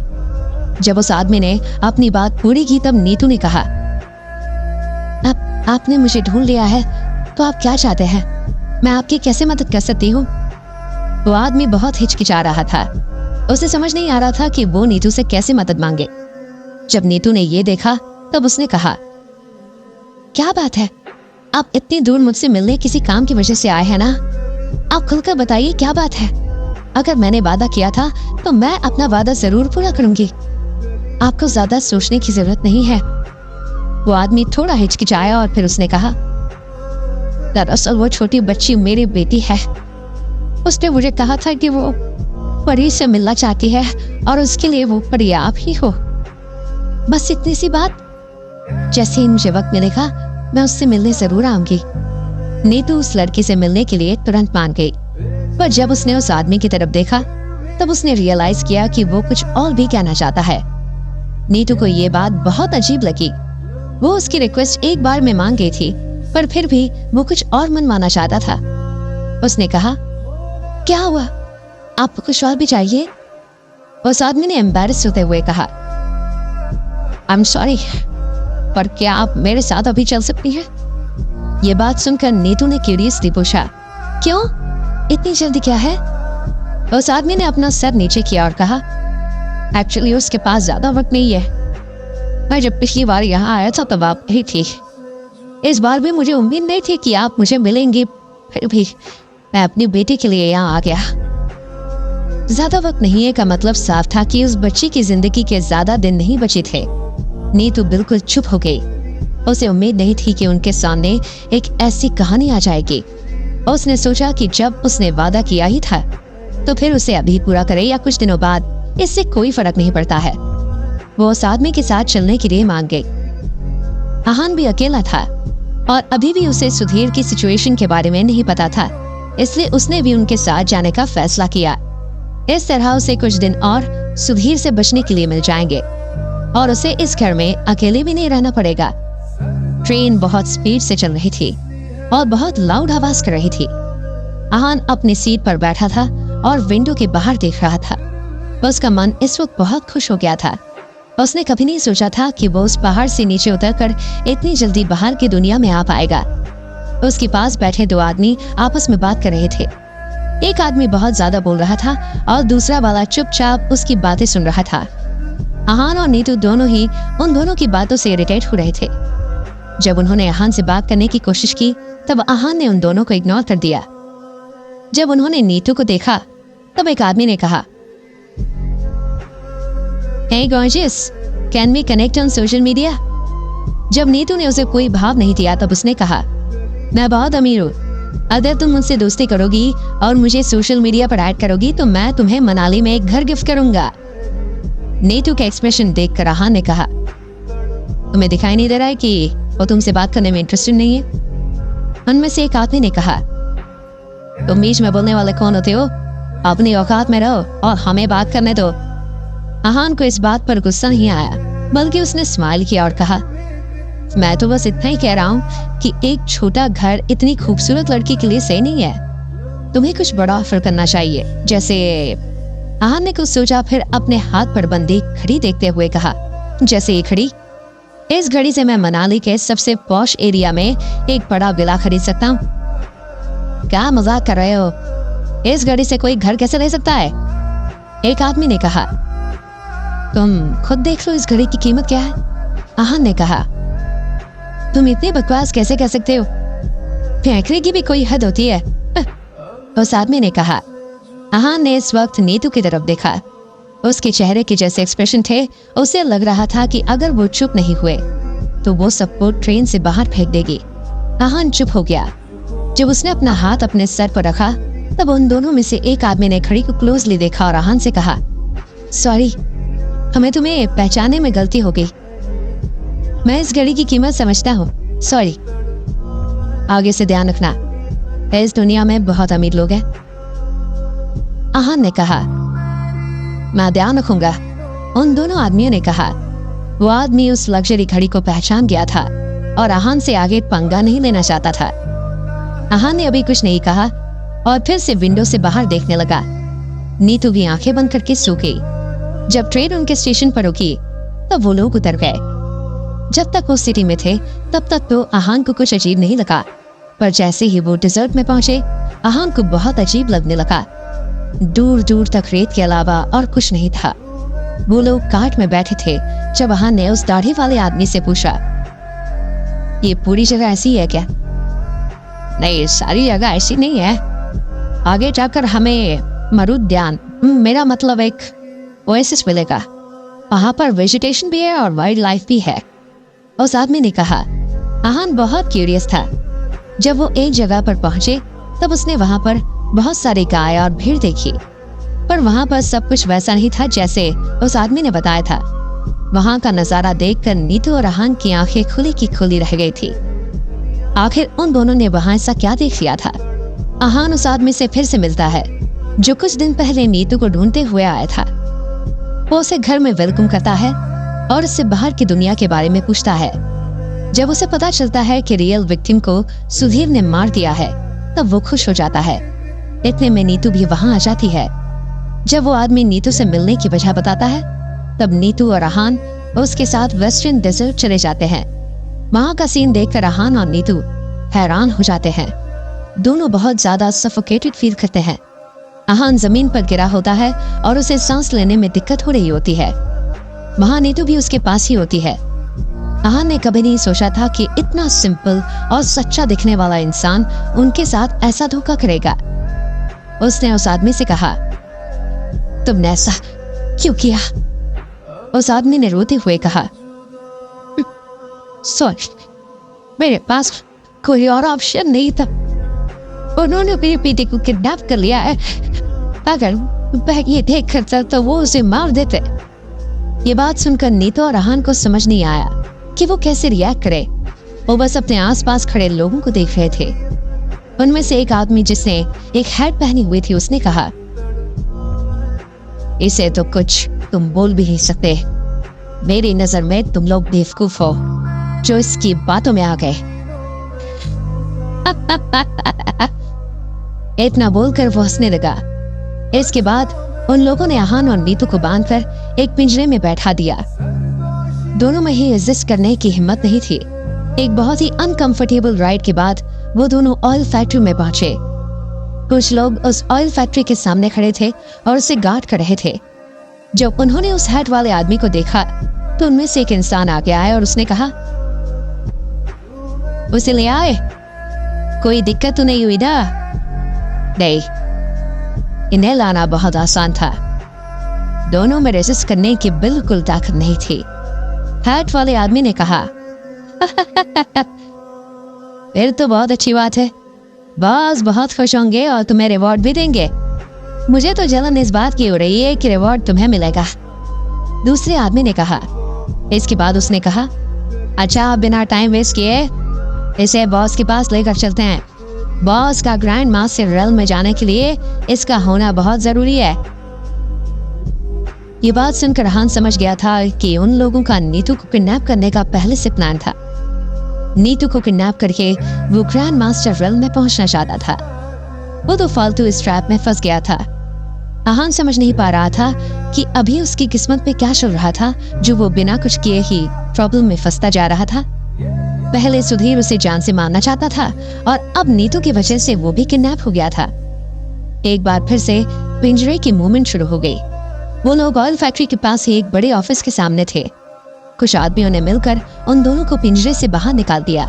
जब उस आदमी ने अपनी बात पूरी की तब नीतू ने कहा, आपने मुझे ढूंढ लिया है तो आप क्या चाहते हैं? मैं आपकी कैसे मदद कर सकती हूँ? वो आदमी बहुत हिचकिचा रहा था। उसे समझ नहीं आ रहा था कि वो नीतू से कैसे मदद मांगे। जब नीतू ने ये देखा तब उसने कहा, क्या बात है, आप इतनी दूर मुझसे मिलने किसी काम की वजह से आए हैं ना? आप खुलकर बताइए क्या बात है। अगर मैंने वादा किया था तो मैं अपना वादा जरूर पूरा करूंगी। आपको ज्यादा सोचने की जरूरत नहीं है। वो आदमी थोड़ा हिचकिचाया और फिर उसने कहा, दरअसल वो छोटी बच्ची मेरी बेटी है। उसने मुझे कहा था कि वो परी से मिलना चाहती है और उसके लिए वो परी आप ही हो। बस इतनी सी बात। जैसे ही मुझे वक्त मिलेगा मैं उससे मिलने जरूर आऊंगी। नीतू उस लड़की से मिलने के लिए तुरंत मान गई, पर जब उसने उस आदमी की तरफ देखा तब उसने रियलाइज किया कि वो कुछ और भी कहना चाहता है। नीतू को ये बात बहुत अजीब लगी। वो उसकी रिक्वेस्ट एक बार में मान गई थी, पर फिर भी वो कुछ और मनवाना चाहता था। उसने कहा, क्या हुआ, आपको कुछ और भी चाहिए? उस आदमी ने एम्बैरेस होते हुए कहा, आई एम सॉरी, पर क्या आप मेरे साथ अभी चल सकती हैं? ये बात सुनकर नीतू ने क्यूरियसली पूछा, क्यों, इतनी जल्दी क्या है? उस आदमी ने अपना सर नीचे किया और कहा, एक्चुअली उसके पास ज्यादा वक्त नहीं है। मैं जब पिछली बार यहाँ आया था तब आप ही थी। इस बार भी मुझे उम्मीद नहीं थी कि आप मुझे मिलेंगी, फिर भी मैं अपनी बेटी के लिए यहाँ आ गया। ज्यादा वक्त नहीं है का मतलब साफ था कि उस बच्ची की जिंदगी के ज्यादा दिन नहीं बचे थे। नीतू बिल्कुल चुप हो गई। उसे उम्मीद नहीं थी कि उनके सामने एक ऐसी कहानी आ जाएगी। उसने सोचा कि जब उसने वादा किया ही था तो फिर उसे अभी पूरा करे या कुछ दिनों बाद, इससे कोई फर्क नहीं पड़ता है। वो उस आदमी के साथ चलने के लिए मांग गई। आहान भी अकेला था और अभी भी उसे सुधीर की सिचुएशन के बारे में नहीं पता था, इसलिए उसने भी उनके साथ जाने का फैसला किया। इस तरह उसे कुछ दिन और सुधीर से बचने के लिए मिल जाएंगे और उसे इस घर में अकेले भी नहीं रहना पड़ेगा। ट्रेन बहुत स्पीड से चल रही थी और बहुत लाउड आवाज कर रही थी। आहान अपनी सीट पर बैठा था और विंडो के बाहर देख रहा था। उसका मन इस वक्त बहुत खुश हो गया था। उसने कभी नहीं सोचा था कि वो उस पहाड़ से नीचे उतरकर इतनी जल्दी बाहर की दुनिया में आ पाएगा। उसके पास बैठे दो आदमी आपस में बात कर रहे थे। एक आदमी बहुत ज्यादा बोल रहा था और दूसरा वाला चुपचाप उसकी बातें सुन रहा था। आहान और नीतू दोनों ही उन दोनों की बातों से इरिटेट हो रहे थे। जब उन्होंने आहान से बात करने की कोशिश की तब आहान ने उन दोनों को इग्नोर कर दिया। जब उन्होंने नीतू को देखा तब एक आदमी ने कहा, Hey gorgeous, can we connect on social media? जब नीतू ने उसे कोई भाव नहीं दिया तब उसने कहा, मैं बहुत अमीर हूँ, अगर तुम मुझसे दोस्ती करोगी और मुझे सोशल मीडिया पर ऐड करोगी तो मैं तुम्हें मनाली में एक घर गिफ्ट करूंगा। नीतू का एक्सप्रेशन देखकर आहान ने कहा, तुम्हें दिखाई नहीं दे रहा है कि वो तुमसे बात करने में इंटरेस्टेड नहीं है? उनमें से एक आदमी ने कहा, तुम बीच में बोलने वाले कौन होते हो? अपनी औकात में रहो और हमें बात करने दो। आहान को इस बात पर गुस्सा नहीं आया, बल्कि उसने स्माइल किया और कहा, मैं तो बस इतना ही कह रहा हूँ कि एक छोटा घर इतनी खूबसूरत लड़की के लिए सही नहीं है। तुम्हें कुछ बड़ा ऑफर करना चाहिए, जैसे। आहान ने कुछ सोचा, फिर अपने हाथ पर बंदी घड़ी देखते हुए कहा, जैसे ये घड़ी? इस घड़ी से मैं मनाली के सबसे पॉश एरिया में एक बड़ा विला खरीद सकता हूँ। क्या मजाक कर रहे हो? इस घड़ी से कोई घर कैसे ले सकता है? एक आदमी ने कहा, तुम खुद देख लो इस घड़ी की कीमत क्या है। आहान ने कहा, तुम इतनी बकवास कैसे कह सकते हो? फेंकने की भी कोई हद होती है। उस आदमी ने कहा। आहान ने इस वक्त नीतू की तरफ देखा। उसके चेहरे के जैसे एक्सप्रेशन थे, उसे लग रहा था कि अगर वो चुप नहीं हुए तो वो सबको ट्रेन से बाहर फेंक देगी। आहान चुप हो गया। जब उसने अपना हाथ अपने सर पर रखा तब उन दोनों में से एक आदमी ने घड़ी को क्लोजली देखा और आहान से कहा, सॉरी, हमें तुम्हें पहचानने में गलती हो गई। मैं इस घड़ी की कीमत समझता हूँ, सॉरी। आगे से ध्यान रखना, इस दुनिया में बहुत अमीर लोग हैं। आहान ने कहा, मैं ध्यान रखूंगा। उन दोनों आदमियों ने कहा। वो आदमी उस लग्जरी घड़ी को पहचान गया था और आहान से आगे पंगा नहीं लेना चाहता था। आहान ने अभी कुछ नहीं कहा और फिर से विंडो से बाहर देखने लगा। नीतू भी आंखें बंद करके सो गई। जब ट्रेन उनके स्टेशन पर रुकी तब वो लोग उतर गए। जब तक वो सिटी में थे तब तक तो आहान को कुछ अजीब नहीं लगा, पर जैसे ही वो डेजर्ट में पहुंचे आहान को बहुत अजीब लगने लगा। दूर दूर तक रेत के अलावा और कुछ नहीं था। वो लोग कार्ट में बैठे थे जब आहान ने उस दाढ़ी वाले आदमी से पूछा, ये पूरी जगह ऐसी है क्या? नहीं, सारी जगह ऐसी नहीं है। आगे जाकर हमें मरुद्यान, मेरा मतलब एक ओएसिस मिलेगा। वहां पर वेजिटेशन भी है और वाइल्ड लाइफ भी है। उस आदमी ने कहा। आहान बहुत क्यूरियस था। जब वो एक जगह पर पहुंचे तब उसने वहां पर बहुत सारी गाय और भीड़ देखी, पर वहां पर सब कुछ वैसा नहीं था जैसे उस आदमी ने बताया था। वहां का नजारा देखकर नीतू और आहान की आंखें खुली की खुली रह गई थी। आखिर उन दोनों ने वहां ऐसा क्या देख लिया था? आहान उस आदमी से फिर से मिलता है। जो कुछ दिन पहले नीतू को ढूंढते हुए आया था। वो उसे घर में वेलकम करता है और उससे बाहर की दुनिया के बारे में पूछता है। जब उसे पता चलता है कि रियल विक्टिम को सुधीर ने मार दिया है, तब वो खुश हो जाता है। इतने में नीतू भी वहां आ जाती है। जब वो आदमी नीतू से मिलने की वजह बताता है, तब नीतू और अहान उसके साथ वेस्टर्न डेजर्ट चले जाते हैं। वहां का सीन देखकर अहान और नीतू हैरान हो जाते हैं। दोनों बहुत ज्यादा सफोकेटेड फील करते हैं। अहान जमीन पर गिरा होता है और उसे सांस लेने में दिक्कत हो रही होती है। वहां नीतू भी उसके पास ही होती है। अहान ने कभी नहीं सोचा था कि इतना सिंपल और सच्चा दिखने वाला इंसान उनके साथ ऐसा धोखा करेगा। उसने उस आदमी से कहा, तुमने ऐसा क्यों किया? उस आदमी ने रोते हुए कहा, सॉरी, मेरे पास कोई और ऑप्शन नहीं था। उन्होंने मेरे बेटे को किडनैप कर लिया है। अगर मैं ये देख करता तो वो उसे मार देते। ये बात सुनकर नीतू और अहान को समझ नहीं आया कि वो कैसे रिएक्ट करे। वो बस अपने आसपास खड़े लोगों को देख रहे थे। उनमें से एक आदमी जिसने एक हैट पहनी हुई थी, उसने कहा, इसे तो कुछ तुम बोल भी नहीं सकते। मेरी नजर में तुम लोग बेवकूफ हो जो इसकी बातों में आ गए। इतना बोलकर वो हंसने लगा। इसके बाद उन लोगों ने अहान और नीतू को बांधकर एक पिंजरे में बैठा दिया। दोनों में ही रेजिस्ट करने की हिम्मत नहीं थी। एक बहुत ही अनकंफर्टेबल राइड के बाद वो दोनों ऑयल फैक्ट्री में पहुंचे। कुछ लोग उस ऑयल फैक्ट्री के सामने खड़े थे और उसे गार्ड कर रहे थे। जब उन्होंने उस हैट वाले आदमी को देखा तो उनमें से एक इंसान आगे आया और उसने कहा, उसे ले आए, कोई दिक्कत तो नहीं हुई ना? नहीं, इन्हें लाना बहुत आसान था। दोनों में रेजिस्ट करने की बिल्कुल ताकत नहीं थी। हैट वाले आदमी ने कहा, फिर तो बहुत अच्छी बात है। बॉस बहुत खुश होंगे और तुम्हें रिवॉर्ड भी देंगे। मुझे तो जलन इस बात की हो रही है कि रिवॉर्ड तुम्हें मिलेगा। दूसरे आदमी ने कहा। इसके बाद उसने कहा, अच्छा, आप बिना टाइम वेस्ट किए इसे बॉस के पास लेकर चलते हैं। बॉस का ग्रैंड मास्टर रेल में जाने के लिए इसका होना बहुत जरूरी है। ये बात सुनकर अहान समझ गया था कि उन लोगों का नीतू को किडनैप करने का पहले से प्लान था। नीतू को किडनैप करके वो ग्रैंड मास्टर रेल में पहुंचना चाहता था। वो तो फालतू इस ट्रैप में फंस गया था। अहान समझ नहीं पा रहा था कि अभी उसकी किस्मत पे क्या चल रहा था जो वो बिना कुछ किए ही प्रॉब्लम में फंसता जा रहा था। पहले सुधीर उसे जान से मारना चाहता था और अब नीतू की वजह से वो भी किडनैप हो गया था। एक बार फिर से पिंजरे की मूवमेंट शुरू हो गई। वो लोग ऑयल फैक्ट्री के पास ही एक बड़े ऑफिस के सामने थे। कुछ आदमियों ने मिलकर उन दोनों को पिंजरे से बाहर निकाल दिया।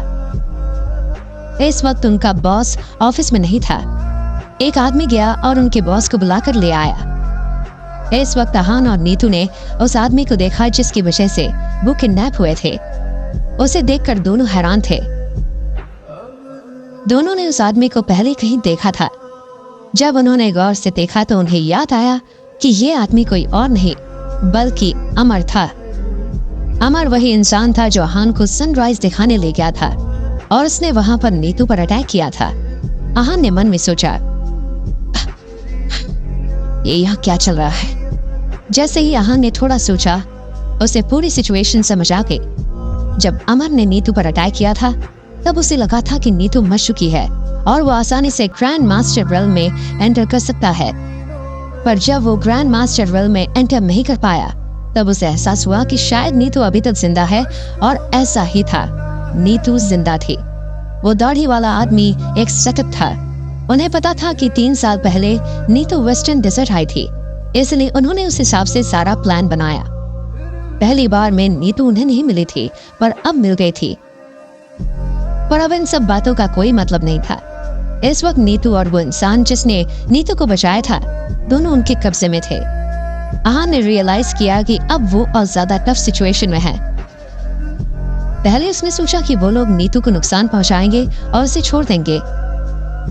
इस वक्त उनका बॉस ऑफिस में नहीं था। एक आदमी गया और उनके बॉस को बुलाकर ले आया। इस वक्त अहान और नीतू ने उस आदमी को देखा जिसकी वजह से वो किडनैप हुए थे। उसे देखकर दोनों हैरान थे। दोनों ने उस आदमी को पहले कहीं देखा था। जब उन्होंने गौर से देखा तो उन्हें याद आया कि ये आदमी कोई और नहीं बल्कि अमर था। अमर वही इंसान था जो अहान को सनराइज दिखाने ले गया था और उसने वहां पर नीतू पर अटैक किया था। अहान ने मन में सोचा, ये यहाँ क्या चल रहा है? जैसे ही अहान ने थोड़ा सोचा, उसे पूरी सिचुएशन समझ आ गई। जब अमर ने नीतू पर अटैक किया था तब उसे लगा था कि नीतू मर चुकी है और वो आसानी से ग्रैंड मास्टर रेल में एंटर कर सकता है। पर जब वो ग्रैंड मास्टर रेल में एंटर नहीं कर पाया तब उसे एहसास हुआ कि शायद नीतू अभी तक जिंदा है। और ऐसा ही था, नीतू जिंदा थी। वो दाढ़ी वाला आदमी एक सेटअप था। उन्हें पता था कि 3 साल पहले नीतू वेस्टर्न डेजर्ट आई थी, इसलिए उन्होंने उस हिसाब से सारा प्लान बनाया। पहली बार में नीतू उन्हें नहीं मिली थी पर अब मिल गई थी। पर अब इन सब बातों का कोई मतलब नहीं था। इस वक्त नीतू और वो इंसान जिसने नीतू को बचाया था दोनों उनके कब्जे में थे। अहान ने रियलाइज किया कि अब वो और ज्यादा टफ सिचुएशन में है। पहले उसने सोचा कि वो लोग नीतू को नुकसान पहुंचाएंगे और उसे छोड़ देंगे।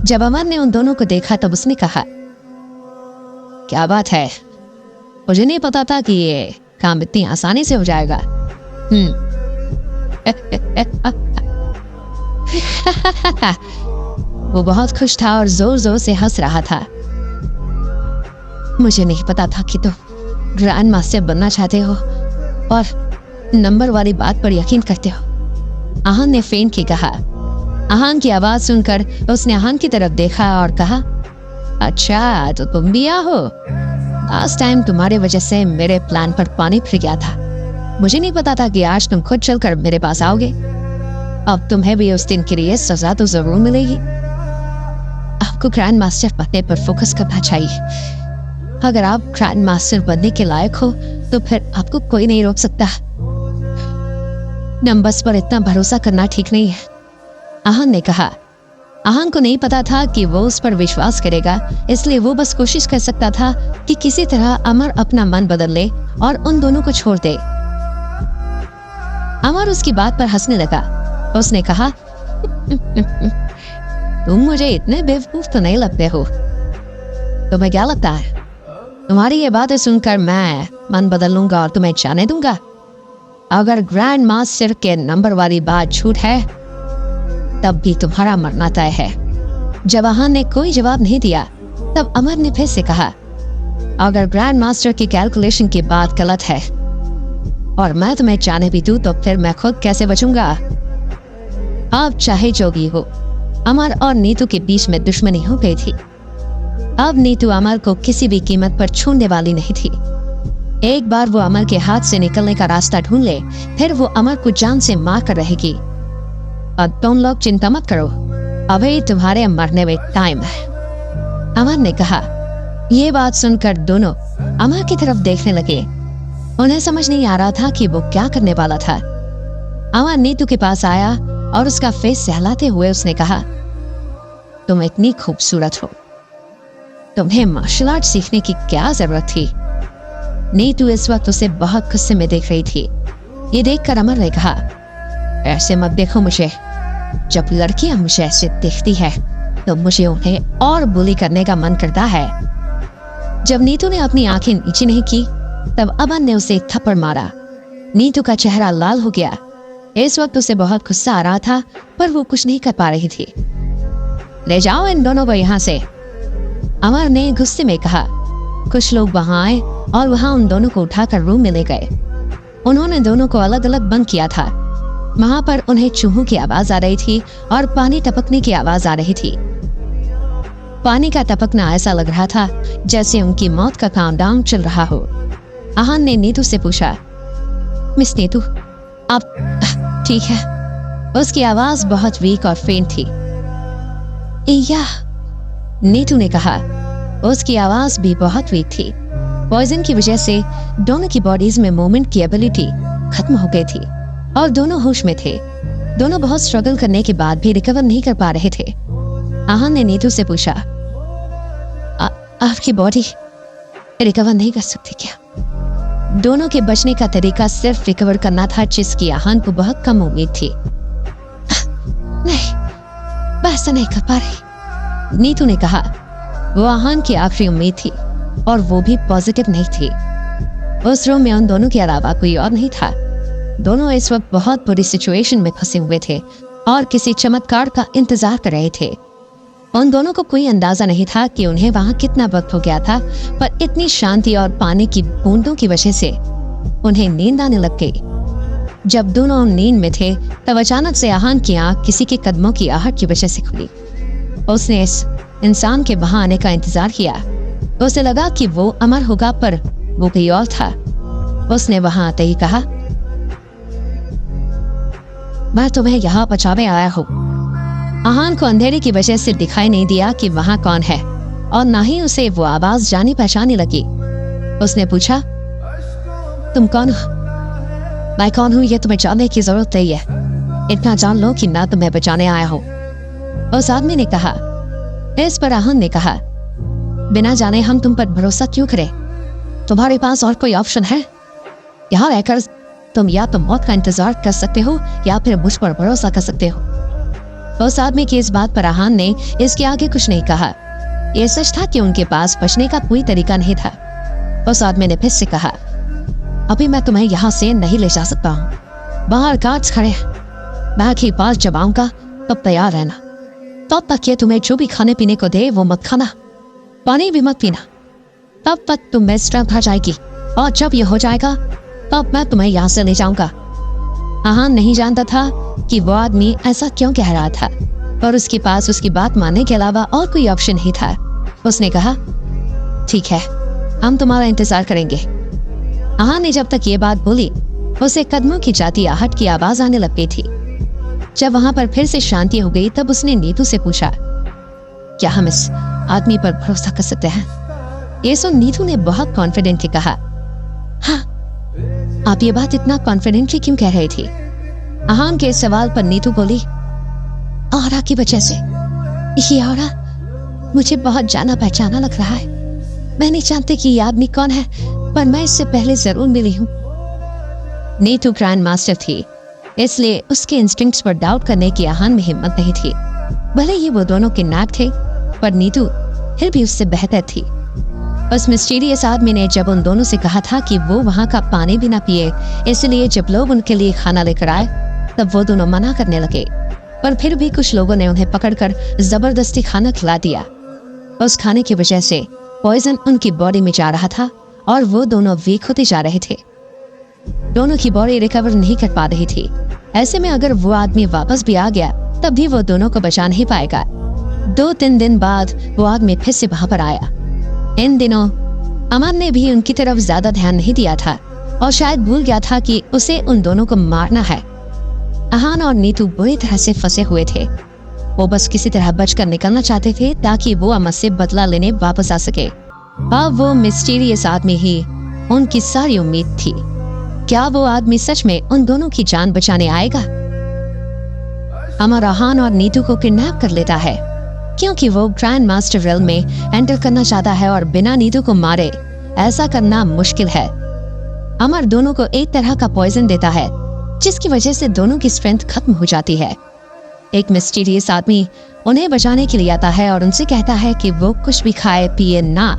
जब अमर ने उन दोनों को देखा तब उसने कहा, क्या बात है, मुझे नहीं पता था कि ये काम इतनी आसानी से हो जाएगा। वो बहुत खुश था और जोर जोर से हंस रहा था। मुझे नहीं पता था कि तुम ग्रैंड मास्टर बनना चाहते हो और नंबर वाली बात पर यकीन करते हो। आहान ने फेंक के कहा। आहान की आवाज सुनकर उसने आहान की तरफ देखा और कहा, अच्छा तो तुम भी आ हो। लास्ट टाइम तुम्हारे वजह से मेरे प्लान पर पानी फिर गया था। मुझे नहीं पता था कि आज तुम खुद चलकर मेरे पास आओगे। अब तुम्हें भी उस दिन के लिए सजा तो जरूर मिलेगी। आपको ग्रैंड मास्टर बनने पर फोकस करना चाहिए। अगर आप ग्रैंड मास्टर बनने के लायक हो तो फिर आपको कोई नहीं रोक सकता। नंबर्स पर इतना भरोसा करना ठीक नहीं है, आहान ने कहा। आहान को नहीं पता था कि वो उस पर विश्वास करेगा, इसलिए वो बस कोशिश कर सकता था कि किसी तरह अमर अपना मन बदल ले और उन दोनों को छोड़ दे। अमर उसकी बात पर हंसने लगा। उसने कहा, तुम मुझे इतने बेवकूफ तो नहीं लगते हो। तुम्हें क्या लगता है तुम्हारी ये बातें सुनकर मैं मन बदल लूंगा और तुम्हें जाने दूंगा? अगर ग्रैंड मास्टर के नंबर वाली बात झूठ है तब भी तुम्हारा मरना तय है। जब आहान ने कोई जवाब नहीं दिया तब अमर ने फिर से कहा, अगर ग्रैंड मास्टर की कैलकुलेशन की बात गलत है और मैं तुम्हें जाने भी दूं तो फिर मैं खुद कैसे बचूंगा? अब चाहे जो भी हो, अमर और नीतू के बीच में दुश्मनी हो गई थी। अब नीतू अमर को किसी भी कीमत पर छूने वाली नहीं थी। एक बार वो अमर के हाथ से निकलने का रास्ता ढूंढ ले, फिर वो अमर को जान से मार कर रहेगी। अब तुम लोग चिंता मत करो, अभी तुम्हारे मरने में टाइम है, अमर ने कहा। ये बात सुनकर दोनों अमर की तरफ देखने लगे। उन्हें समझ नहीं आ रहा था कि वो क्या करने वाला था। अमर नीतू के पास आया और उसका फेस सहलाते हुए उसने कहा, तुम इतनी खूबसूरत हो, तुम्हें मार्शल आर्ट सीखने की क्या जरूरत थी? नीतू इस वक्त उसे बहुत गुस्से में देख रही थी। ये देखकर अमर ने कहा, ऐसे मत देखो मुझे। जब लड़कियां मुझे ऐसे देखती है तो मुझे उन्हें और बुली करने का मन करता है। जब नीतू ने अपनी आंखें नीचे नहीं की तब अमर ने उसे एक थप्पड़ मारा। नीतू का चेहरा लाल हो गया। इस वक्त उसे बहुत गुस्सा आ रहा था पर वो कुछ नहीं कर पा रही थी। ले जाओ इन दोनों को यहाँ से, अमर ने गुस्से में कहा। कुछ लोग वहां आए और वहां उन दोनों को उठाकर रूम में ले गए। उन्होंने दोनों को अलग अलग बंद किया था। वहां पर उन्हें चूहों की आवाज आ रही थी और पानी टपकने की आवाज आ रही थी। पानी का टपकना ऐसा लग रहा था जैसे उनकी मौत का काउंटडाउन चल रहा हो। आहान ने नीतू से पूछा, मिस नीतू आप ठीक है? उसकी आवाज बहुत वीक और फेंट थी। या नीतू ने कहा। उसकी आवाज भी बहुत वीक थी। पॉइजन की वजह से दोनों की बॉडीज में मूवमेंट की एबिलिटी खत्म हो गई थी और दोनों होश में थे। दोनों बहुत स्ट्रगल करने के बाद भी रिकवर नहीं कर पा रहे थे। आहान ने नीतू से पूछा, आपकी बॉडी रिकवर नहीं कर सकती क्या? दोनों के बचने का तरीका सिर्फ रिकवर करना था, जिसकी आहान को बहुत कम उम्मीद थी। नहीं, मैं ऐसा नहीं कर पा रही, नीतू ने कहा। वो आहान की आखिरी उम्मीद थी और वो भी पॉजिटिव नहीं थी। उस रूम में उन दोनों के अलावा कोई और नहीं था। दोनों इस वक्त बहुत बुरी सिचुएशन में फंसे हुए थे और किसी चमत्कार का इंतजार कर रहे थे। उन दोनों को कोई अंदाजा नहीं था कि उन्हें वहां कितना वक्त हो गया था, पर इतनी शांति और पानी की बूंदों की वजह से उन्हें नींद आने लग गई। जब दोनों नींद में थे तब अचानक से आहान की आंख किसी के कदमों की आहट की वजह से खुली। उसने इस इंसान के वहां आने का इंतजार किया। उसे लगा कि वो अमर होगा, पर वो कोई और था। उसने वहां आते ही कहा, मैं तुम्हें यहाँ बचाने आया हूँ। आहान को अंधेरे की वजह से दिखाई नहीं दिया कि वहां कौन है और ना ही उसे वो आवाज जानी पहचानी लगी। उसने पूछा, तुम कौन हो? मैं कौन हूँ ये तुम्हें जानने की जरूरत नहीं है। इतना जान लो कि मैं तुम्हें बचाने आया हूँ, उस आदमी ने कहा। इस पर आहान ने कहा, बिना जाने हम तुम पर भरोसा क्यों करें? तुम्हारे पास और कोई ऑप्शन है? यहाँ रहकर तुम या तो मौत का इंतजार कर सकते हो या फिर मुझ पर भरोसा कर सकते हो। उस आदमी की इस बात पर आहान ने इसके आगे कुछ नहीं कहा। यह सच था कि उनके पास बचने का कोई तरीका नहीं था। उस आदमी ने फिर से कहा, अभी मैं तुम्हें यहाँ से नहीं ले जा सकता हूँ। बाहर गार्ड्स खड़े हैं, मैं के पास जब आऊंगा तब तैयार रहना। तब तक ये तुम्हें जो भी खाने पीने को दे वो मत खाना, पानी भी मत पीना। तब तक तुम में स्ट्रेंथ आ जाएगी और जब ये हो जाएगा तब मैं तुम्हें यहाँ से ले जाऊंगा। आहान नहीं जानता था कि वो आदमी ऐसा क्यों कह रहा था, और उसके पास उसकी बात मानने के अलावा और कोई ऑप्शन नहीं था। उसने कहा, ठीक है, हम तुम्हारा इंतजार करेंगे। आहान ने जब तक ये बात बोली उसे कदमों की जाती आहट की आवाज आने लग गई थी। जब वहां पर फिर से शांति हो गई तब उसने नीतू से पूछा, क्या हम इस आदमी पर भरोसा कर सकते हैं? ये सुन नीतू ने बहुत कॉन्फिडेंटली कहा, हाँ। आप ये बात इतना कॉन्फिडेंटली क्यों कह रही थी? आहान के सवाल पर नीतू बोली, आरा की वजह से। ये आरा मुझे बहुत जाना पहचाना लग रहा है। मैं नहीं जानती कि ये आदमी कौन है, पर मैं इससे पहले जरूर मिली हूँ। नीतू ग्रैंड मास्टर थी, इसलिए उसके इंस्टिंक्ट्स पर डाउट करने की आहान में हिम्मत नहीं थी। भले ही वो दोनों किडनैप थे, पर नीतू फिर भी उससे बेहतर थी। उस मिस्टीरियस आदमी ने जब उन दोनों से कहा था कि वो वहां का पानी भी ना पिए, इसलिए जब लोग उनके लिए खाना लेकर आए तब वो दोनों मना करने लगे, पर फिर भी कुछ लोगों ने उन्हें पकड़कर जबरदस्ती खाना खिला दिया। उस खाने की वजह से पॉइजन उनकी बॉडी में जा रहा था और वो दोनों वीक होते जा रहे थे। दोनों की बॉडी रिकवर नहीं कर पा रही थी। ऐसे में अगर वो आदमी वापस भी आ गया तब भी वो दोनों को बचा नहीं पाएगा। 2-3 दिन बाद वो आदमी फिर से वहां पर आया। इन दिनों अमन ने भी उनकी तरफ ज्यादा ध्यान नहीं दिया था और शायद भूल गया था कि उसे उन दोनों को मारना है। आहान और नीतू बुरी तरह से फंसे हुए थे। वो बस किसी तरह बचकर निकलना चाहते थे ताकि वो अमन से बदला लेने वापस आ सके। अब वो मिस्टीरियस आदमी ही उनकी सारी उम्मीद थी। क्या वो आदमी सच में उन दोनों की जान बचाने आएगा? अमर आहान और नीतू को किडनैप कर लेता है क्योंकि वो ग्रैंड मास्टर रेल में एंटर करना चाहता है और बिना नीतू को मारे ऐसा करना मुश्किल है। अमर दोनों को एक तरह का पॉइजन देता है जिसकी वजह से दोनों की स्ट्रेंथ खत्म हो जाती है। एक मिस्टीरियस आदमी उन्हें बचाने के लिए आता है और उनसे कहता है कि वो कुछ भी खाए पिए ना,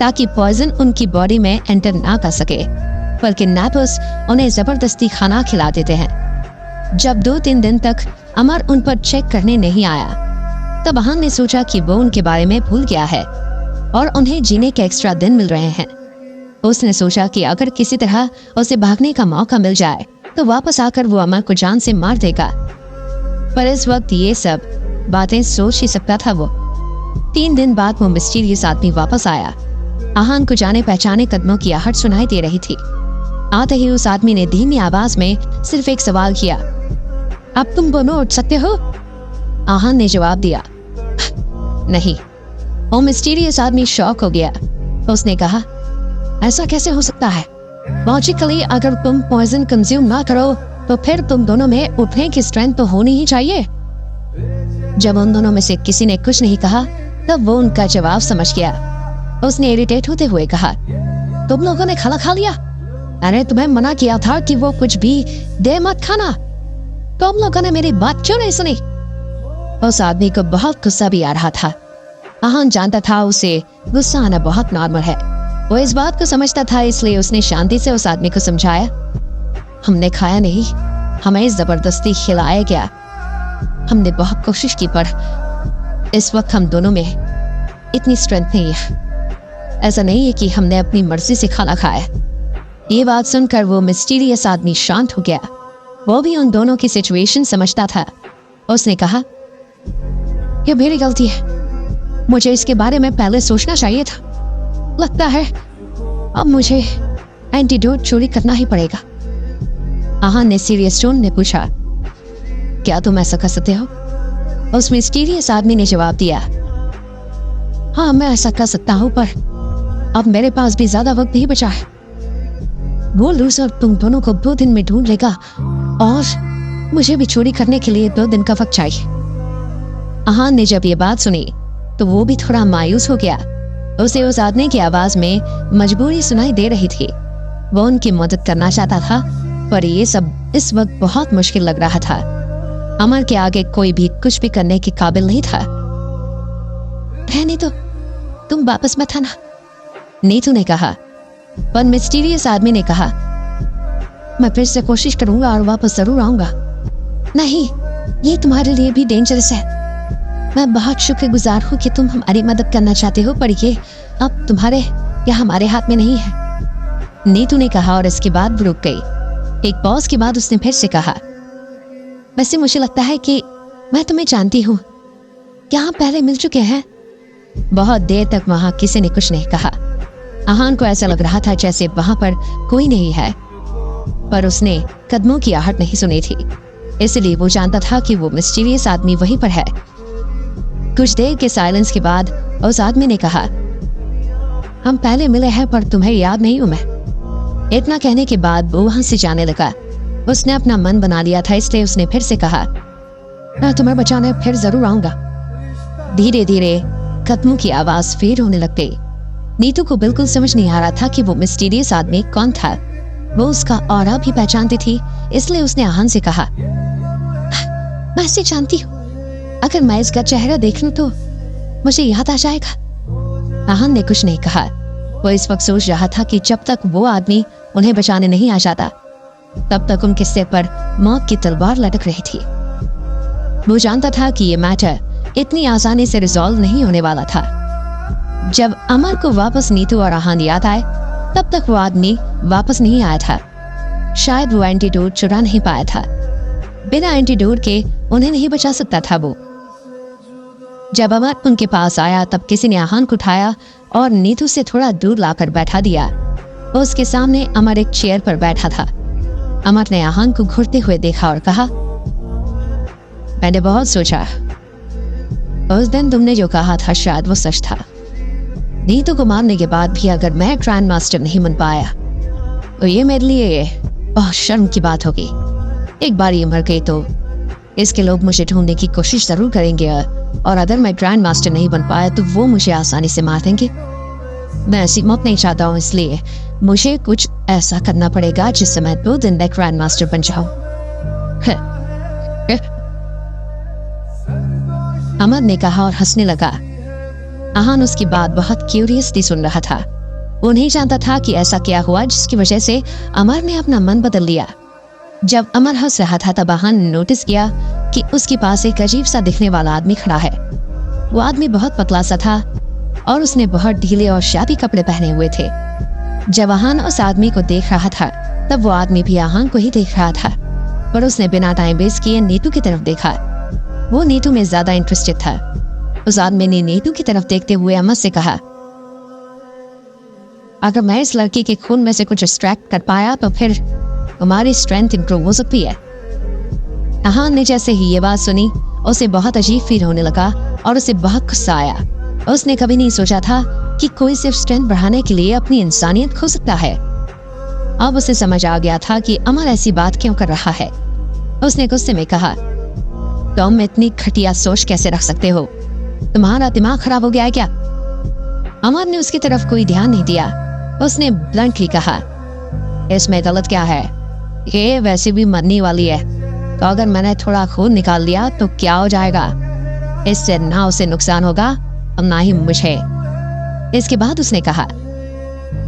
ताकि पॉइजन उनकी बॉडी में एंटर ना कर सके, बल्कि किडनैपर्स उन्हें जबरदस्ती खाना खिला देते हैं। जब 2-3 दिन तक अमर उन पर चेक करने नहीं आया तब आहान ने सोचा कि वो उनके बारे में भूल गया है और उन्हें जीने के एक्स्ट्रा दिन मिल रहे हैं। उसने सोचा कि अगर किसी तरह उसे भागने का मौका मिल जाए तो वापस आकर वो अमर को जान से मार देगा, पर इस वक्त ये सब बातें सोच ही सकता था वो। 3 दिन बाद वो मिस्टीरियस आदमी वापस आया। आहान को जाने पहचाने कदमों की आहट सुनाई दे रही थी। आते ही उस आदमी ने धीमी आवाज में सिर्फ एक सवाल किया, अब तुम दोनों उठ सकते हो? आहान ने जवाब दिया, नहीं। वो मिस्टीरियस आदमी शॉक हो गया। उसने कहा, ऐसा कैसे हो सकता है? लॉजिकली अगर तुम पॉइजन कंज्यूम ना करो तो फिर तुम दोनों में उठने की स्ट्रेंथ तो होनी ही चाहिए। जब उन दोनों में से किसी ने कुछ नहीं कहा तब वो उनका जवाब समझ गया। उसने इरिटेट होते हुए कहा, तुम लोगों ने खाना खा लिया? अरे तुम्हें मना किया था कि वो कुछ भी दे मत खाना। तुम लोगों ने मेरी बात क्यों नहीं सुनी? उस आदमी को बहुत गुस्सा भी आ रहा था। आहान जानता था उसे गुस्सा आना बहुत नॉर्मल है। वो इस बात को समझता था, इसलिए उसने शांति से उस आदमी को समझाया, हमने खाया नहीं, हमें जबरदस्ती खिलाया गया। हमने बहुत कोशिश की पर इस वक्त हम दोनों में इतनी स्ट्रेंथ नहीं है। ऐसा नहीं है कि हमने अपनी मर्जी से खाना खाया। ये बात सुनकर वो मिस्टीरियस आदमी शांत हो गया। वो भी उन दोनों की सिचुएशन समझता था। उसने कहा, ये मेरी गलती है, मुझे इसके बारे में पहले सोचना चाहिए था। लगता है अब मुझे एंटीडोट चोरी करना ही पड़ेगा। आहान ने सीरियस टोन में पूछा, क्या तुम ऐसा कर सकते हो? उस मिस्टीरियस आदमी ने जवाब दिया, हाँ मैं ऐसा कर सकता हूँ, पर अब मेरे पास भी ज्यादा वक्त नहीं बचा है। वो लूजर तुम दोनों को 2 दिन में ढूंढ लेगा और मुझे भी चोरी करने के लिए 2 दिन का वक्त चाहिए। आहान ने जब ये बात सुनी तो वो भी थोड़ा मायूस हो गया। उसे उस आदमी की आवाज में मजबूरी सुनाई दे रही थी। वो उनकी मदद करना चाहता था, पर ये सब इस वक्त बहुत मुश्किल लग रहा था। अमर के आगे कोई भी कुछ भी करने के काबिल नहीं था। रहने दो, तुम वापस मत आना, नीतू ने कहा। पर मिस्टीरियस आदमी ने कहा, मैं फिर से कोशिश करूंगा और वापस जरूर आऊंगा। नहीं, ये तुम्हारे लिए भी डेंजरस है। मैं बहुत शुक्रगुजार हूँ कि तुम हमारी मदद करना चाहते हो, पर ये अब तुम्हारे यह हमारे हाथ में नहीं है। नीतू ने कहा और इसके बाद रुक गई। एक पॉज के बाद उसने फिर से कहा, वैसे मुझे लगता है कि मैं तुम्हें जानती हूँ, क्या हम पहले मिल चुके हैं? बहुत देर तक वहां किसी ने कुछ नहीं कहा। आहान को ऐसा लग रहा था जैसे वहां पर कोई नहीं है, पर उसने कदमों की आहट नहीं सुनी थी, इसलिए वो जानता था कि वो मिस्टीरियस आदमी वहीं पर है। कुछ देर के साइलेंस के बाद उस आदमी ने कहा, हम पहले मिले हैं पर तुम्हें याद नहीं हूं मैं। इतना कहने के बाद वो वहां से जाने लगा। उसने अपना मन बना लिया था, इसलिए उसने फिर से कहा, मैं तुम्हें बचाने फिर जरूर आऊंगा। धीरे धीरे कदमों की आवाज फिर होने लग गई। नीतू को बिल्कुल समझ नहीं आ रहा था कि वो मिस्टीरियस आदमी कौन था। वो उसका ऑरा भी पहचानती थी, इसलिए उसने आहान से कहा, मैं इसे जानती हूँ, अगर मैं इसका चेहरा देख लूं तो मुझे याद आ जाएगा। आहान ने कुछ नहीं कहा। वो इस वक्त सोच रहा था कि जब तक वो आदमी उन्हें बचाने नहीं आ जाता, तब तक उनके सिर पर मौत की तलवार लटक रही थी। वो जानता था कि ये मैटर इतनी आसानी से रिजॉल्व नहीं होने वाला था। जब अमर को वापस नीतू और आहान याद आए, तब तक वो आदमी वापस नहीं आया था। शायद वो एंटीडोट चुरा नहीं पाया था। बिना एंटीडोट के उन्हें नहीं बचा सकता था वो। जब अमर उनके पास आया, तब किसी ने आहान को उठाया और नीतू से थोड़ा दूर लाकर बैठा दिया। उसके सामने अमर एक चेयर पर बैठा था। अमर ने आहान को घुरते हुए देखा और कहा, मैंने बहुत सोचा, उस दिन तुमने जो कहा था शायद वो सच था। नीतू को मारने के बाद भी अगर मैं ग्रैंड मास्टर नहीं बन पाया तो ये मेरे लिए बहुत शर्म की बात होगी। एक बार ये मर गई तो इसके लोग मुझे ढूंढने की कोशिश जरूर करेंगे, और अगर मैं ग्रैंड मास्टर नहीं बन पाया तो वो मुझे आसानी से मार देंगे। मैं ऐसी मौत नहीं चाहता हूँ, इसलिए मुझे कुछ ऐसा करना पड़ेगा जिससे मैं 2 दिन में ग्रैंड मास्टर बन जाऊं। अमर ने कहा और हंसने लगा। आहान उसकी बात बहुत क्यूरियसली सुन रहा था। वो नहीं जानता था कि ऐसा क्या हुआ जिसकी वजह से अमर ने अपना मन बदल लिया। जब अमर हंस रहा था तब आहान ने नोटिस किया कि उसके पास एक अजीब सा दिखने वाला आदमी खड़ा है। वो आदमी बहुत पतला सा था और उसने बहुत ढीले और शाबी कपड़े पहने हुए थे। जब आहान उस आदमी को देख रहा था, तब वो आदमी भी आहान को ही देख रहा था, पर उसने बिना टाइम वेस्ट किए नीतू की तरफ देखा। वो नीतू में ज्यादा इंटरेस्टेड था। उस आदमी ने नीतू की तरफ देखते हुए अमर से कहा, अगर मैं इस लड़की के खून में से कुछ एक्सट्रैक्ट कर पाया तो फिर हमारी स्ट्रेंथ इंप्रूव हो सकती है। आहान ने जैसे ही ये बात सुनी, उसे बहुत अजीब फील होने लगा और उसे बहुत गुस्सा आया। उसने कभी नहीं सोचा था कि कोई सिर्फ स्ट्रेंथ बढ़ाने के लिए अपनी इंसानियत खो सकता है। अब उसे समझ आ गया था कि अमर ऐसी बात क्यों कर रहा है। उसने गुस्से में कहा, तुम इतनी घटिया सोच कैसे रख सकते हो? तुम्हारा दिमाग खराब हो गया है क्या? अमर ने उसकी तरफ कोई ध्यान नहीं दिया। उसने ब्लंटली कहा, इसमें गलत क्या है? ये वैसे भी मरने वाली है, तो अगर मैंने थोड़ा खून निकाल लिया तो क्या हो जाएगा? इससे ना उसे नुकसान होगा और ना ही मुझे। इसके बाद उसने कहा,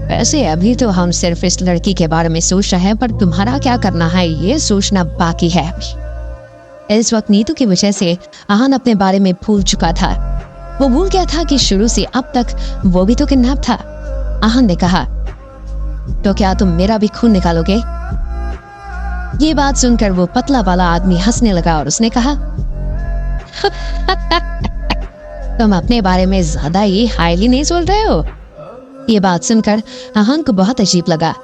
वैसे अभी तो हम सिर्फ इस लड़की के बारे में सोच रहे हैं, पर तुम्हारा क्या करना है ये सोचना बाकी है। इस वक्त नीतू की वजह से आहान अपने बारे में भूल चुका था। वो भूल गया था कि शुरू से अब तक वो भी तो किडनैप था। आहान ने कहा, तो क्या तुम मेरा भी खून निकालोगे? ये बात सुनकर वो पतला वाला आदमी हंसने लगा और उसने कहा, तुम अपने बारे में ज्यादा ही हाईली नहीं सोच रहे हो? ये बात सुनकर आहान को बहुत अजीब लगा।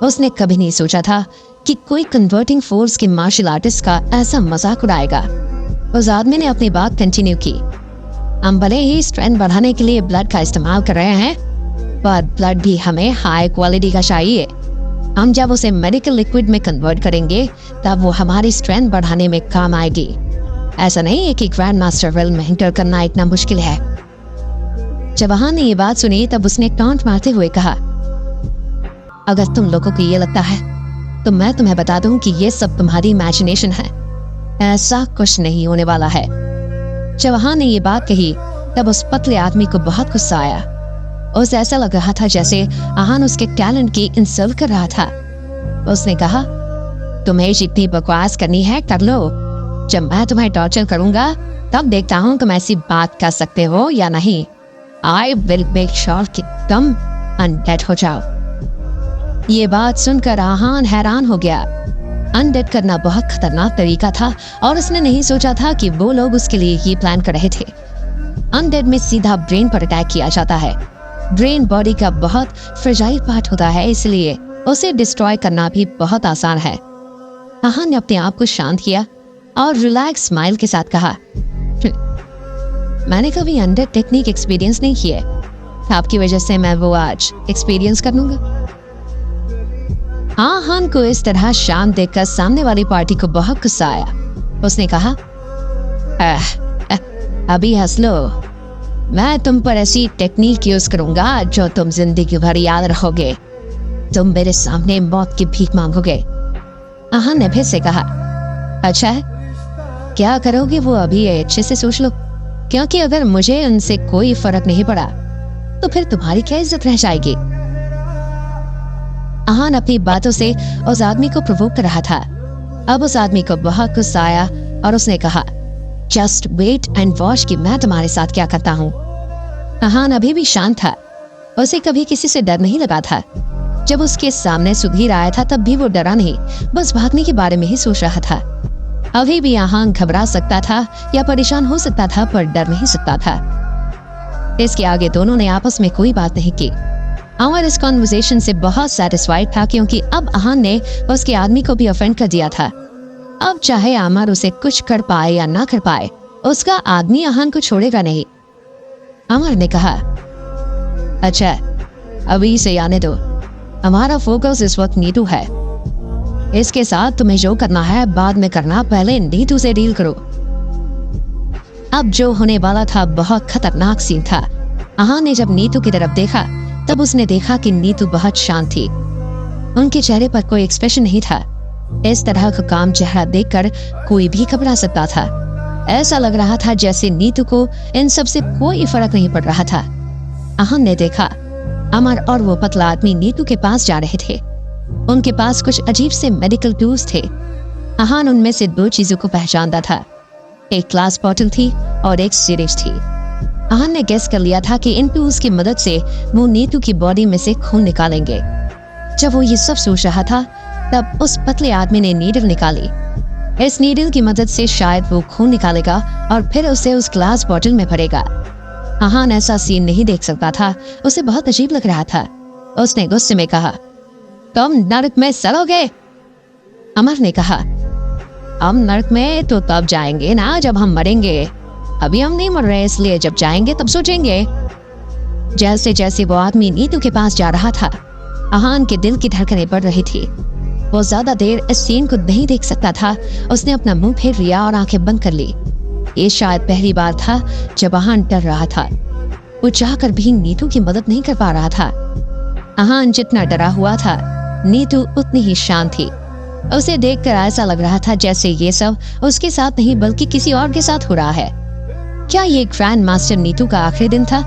उसने कभी नहीं सोचा था कि कोई कन्वर्टिंग फोर्स के मार्शल आर्टिस्ट का ऐसा मजाक उड़ाएगा। उस आदमी ने अपनी बात कंटिन्यू की, हम भले ही स्ट्रेंथ बढ़ाने के लिए ब्लड का इस्तेमाल कर रहे हैं, पर ब्लड भी हमें हाई क्वालिटी का चाहिए। हम जब उसे मेडिकल लिक्विड में कन्वर्ट करेंगे तब वो हमारी स्ट्रेंथ बढ़ाने में काम आएगी। ऐसा नहीं है कि ग्रैंड मास्टर रेल्म में एंटर करना इतना मुश्किल है। जब आहान ने ये बात सुनी तब उसने टॉन्ट मारते हुए कहा, अगर तुम लोगों को ये लगता है तो मैं तुम्हें बता दूं कि ये सब तुम्हारी इमेजिनेशन है। ऐसा कुछ नहीं होने वाला है। जब आहान ने ये बात कही तब उस पतले आदमी को बहुत गुस्सा आया। उसे ऐसा लग रहा था जैसे आहान उसके टैलेंट की इंसल्ट कर रहा था। उसने कहा, तुम्हें जितनी बकवास करनी है कर लो। जब मैं तुम्हें टॉर्चर करूंगा तब देखता हूँ तुम ऐसी बात कर सकते हो या नहीं। आई विल मेक श्योर कि तुम अनडेड हो जाओ। ये बात सुनकर आहान हैरान हो गया। अनडेड करना बहुत खतरनाक तरीका था और उसने नहीं सोचा था कि वो लोग उसके लिए ये प्लान कर रहे थे। अनडेड में सीधा ब्रेन पर अटैक किया जाता है। ब्रेन बॉडी का बहुत फ्रेजाइल पार्ट होता है, इसलिए उसे डिस्ट्रॉय करना भी बहुत आसान है। आहान ने अपने आप को शांत किया और रिलैक्स स्माइल के साथ कहा, मैंने कभी अनडेड टेक्निक एक्सपीरियंस नहीं किया, आपकी वजह से मैं वो आज एक्सपीरियंस कर लूंगा। आहान को इस तरह शांत देखकर सामने वाली पार्टी को बहुत गुस्सा आया। उसने कहा, अभी हंस लो, मैं तुम पर ऐसी टेक्निक यूज करूंगा जो तुम जिंदगी भर याद रखोगे। तुम मेरे सामने मौत की भीख मांगोगे। आहान ने फिर से कहा, अच्छा है, क्या करोगे वो अभी अच्छे से सोच लो, क्योंकि अगर मुझे उनसे कोई फर्क नहीं पड़ा तो फिर तुम्हारी क्या इज्जत रह जाएगी। आहान अपनी बातों से उस आदमी को प्रोवोक कर रहा था। अब उस आदमी को बहुत गुस्सा आया और उसने कहा, जस्ट वेट एंड वॉच कि मैं तुम्हारे साथ क्या करता हूँ। आहान अभी भी शांत था। उसे कभी किसी से डर नहीं लगा था। जब उसके सामने सुधीर आया था तब भी वो डरा नहीं, बस भागने के बारे में ही सोच रहा था। अभी भी आहान घबरा सकता था या परेशान हो सकता था, पर डर नहीं सकता था। इसके आगे दोनों ने आपस में कोई बात नहीं की। अमर इस कॉन्वर्सेशन से बहुत सेटिस्फाइड था, क्योंकि अब आहान ने उसके आदमी को भी ऑफेंड कर दिया था। अब चाहे अमर उसे कुछ कर पाए या ना कर पाए, उसका आदमी आहान को छोड़ेगा नहीं। अमर ने कहा, अच्छा अभी इसे आने दो, हमारा फोकस इस वक्त नीतू है। इसके साथ तुम्हें जो करना है बाद में करना, पहले नीतू से डील करो। अब जो होने वाला था बहुत खतरनाक सीन था। आहान ने जब नीतू की तरफ देखा तब उसने देखा कि नीतू बहुत शांत थी। उनके चेहरे पर कोई एक्सप्रेशन नहीं था। इस तरह का काम चेहरा देखकर कोई भी घबरा सकता था। ऐसा लग रहा था जैसे नीतू को इन सब से कोई फर्क नहीं पड़ रहा था। आहान ने देखा अमर और वो पतला आदमी नीतू के पास जा रहे थे। उनके पास कुछ अजीब से मेडिकल टूल्स थे। आहान उनमें से दो चीजों को पहचानता था, एक ग्लास बॉटल थी और एक सिरिंज थी। आहान ने गेस कर लिया था कि इन टूल्स की मदद से वो नीतू की बॉडी में से खून निकालेंगे। जब वो ये सब सोच रहा था तब उस पतले आदमी ने नीडल निकाली। इस नीडल की मदद से शायद वो खून निकालेगा और फिर उसे उस ग्लास बॉटल में भरेगा। आहान ऐसा सीन नहीं देख सकता था, उसे बहुत अजीब लग रहा था। उसने गुस्से में कहा, तुम नरक में सड़ोगे। अमर ने कहा, हम नरक में तो तब जाएंगे ना जब हम मरेंगे, अभी हम नहीं मर रहे, इसलिए जब जाएंगे तब सोचेंगे। जैसे जैसे वो आदमी नीतू के पास जा रहा था, आहान के दिल की धड़कनें बढ़ रही थी। वो ज्यादा देर इस सीन को नहीं देख सकता था। उसने अपना मुंह फेर लिया और आंखें बंद कर ली। ये शायद पहली बार था जब आहान डर रहा था। वो चाहकर भी नीतू की मदद नहीं कर पा रहा था। आहान जितना डरा हुआ था, नीतू उतनी ही शांत थी। उसे देखकर ऐसा लग रहा था जैसे ये सब उसके साथ नहीं बल्कि किसी और के साथ हो रहा है। क्या ये ग्रैंड मास्टर नीतू का आखिरी दिन था?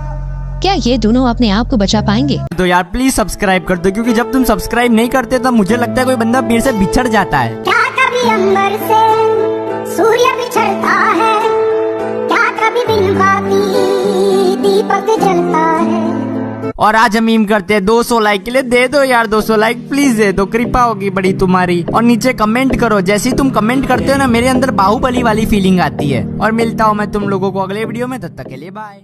क्या ये दोनों अपने आप को बचा पाएंगे? तो यार प्लीज सब्सक्राइब कर दो, क्योंकि जब तुम सब्सक्राइब नहीं करते तब मुझे लगता है कोई बंदा मेरे से बिछड़ जाता है। क्या कभी अंबर से सूर्य बिछड़ता है, क्या कभी बिन बाती दीपक जलता है। और आज हम मीम करते हैं 200 लाइक के लिए। दे दो यार 200 लाइक, प्लीज दे दो, कृपा होगी बड़ी तुम्हारी। और नीचे कमेंट करो, जैसे ही तुम कमेंट करते हो ना मेरे अंदर बाहुबली वाली फीलिंग आती है। और मिलता हूँ मैं तुम लोगों को अगले वीडियो में, तब तक के लिए बाय।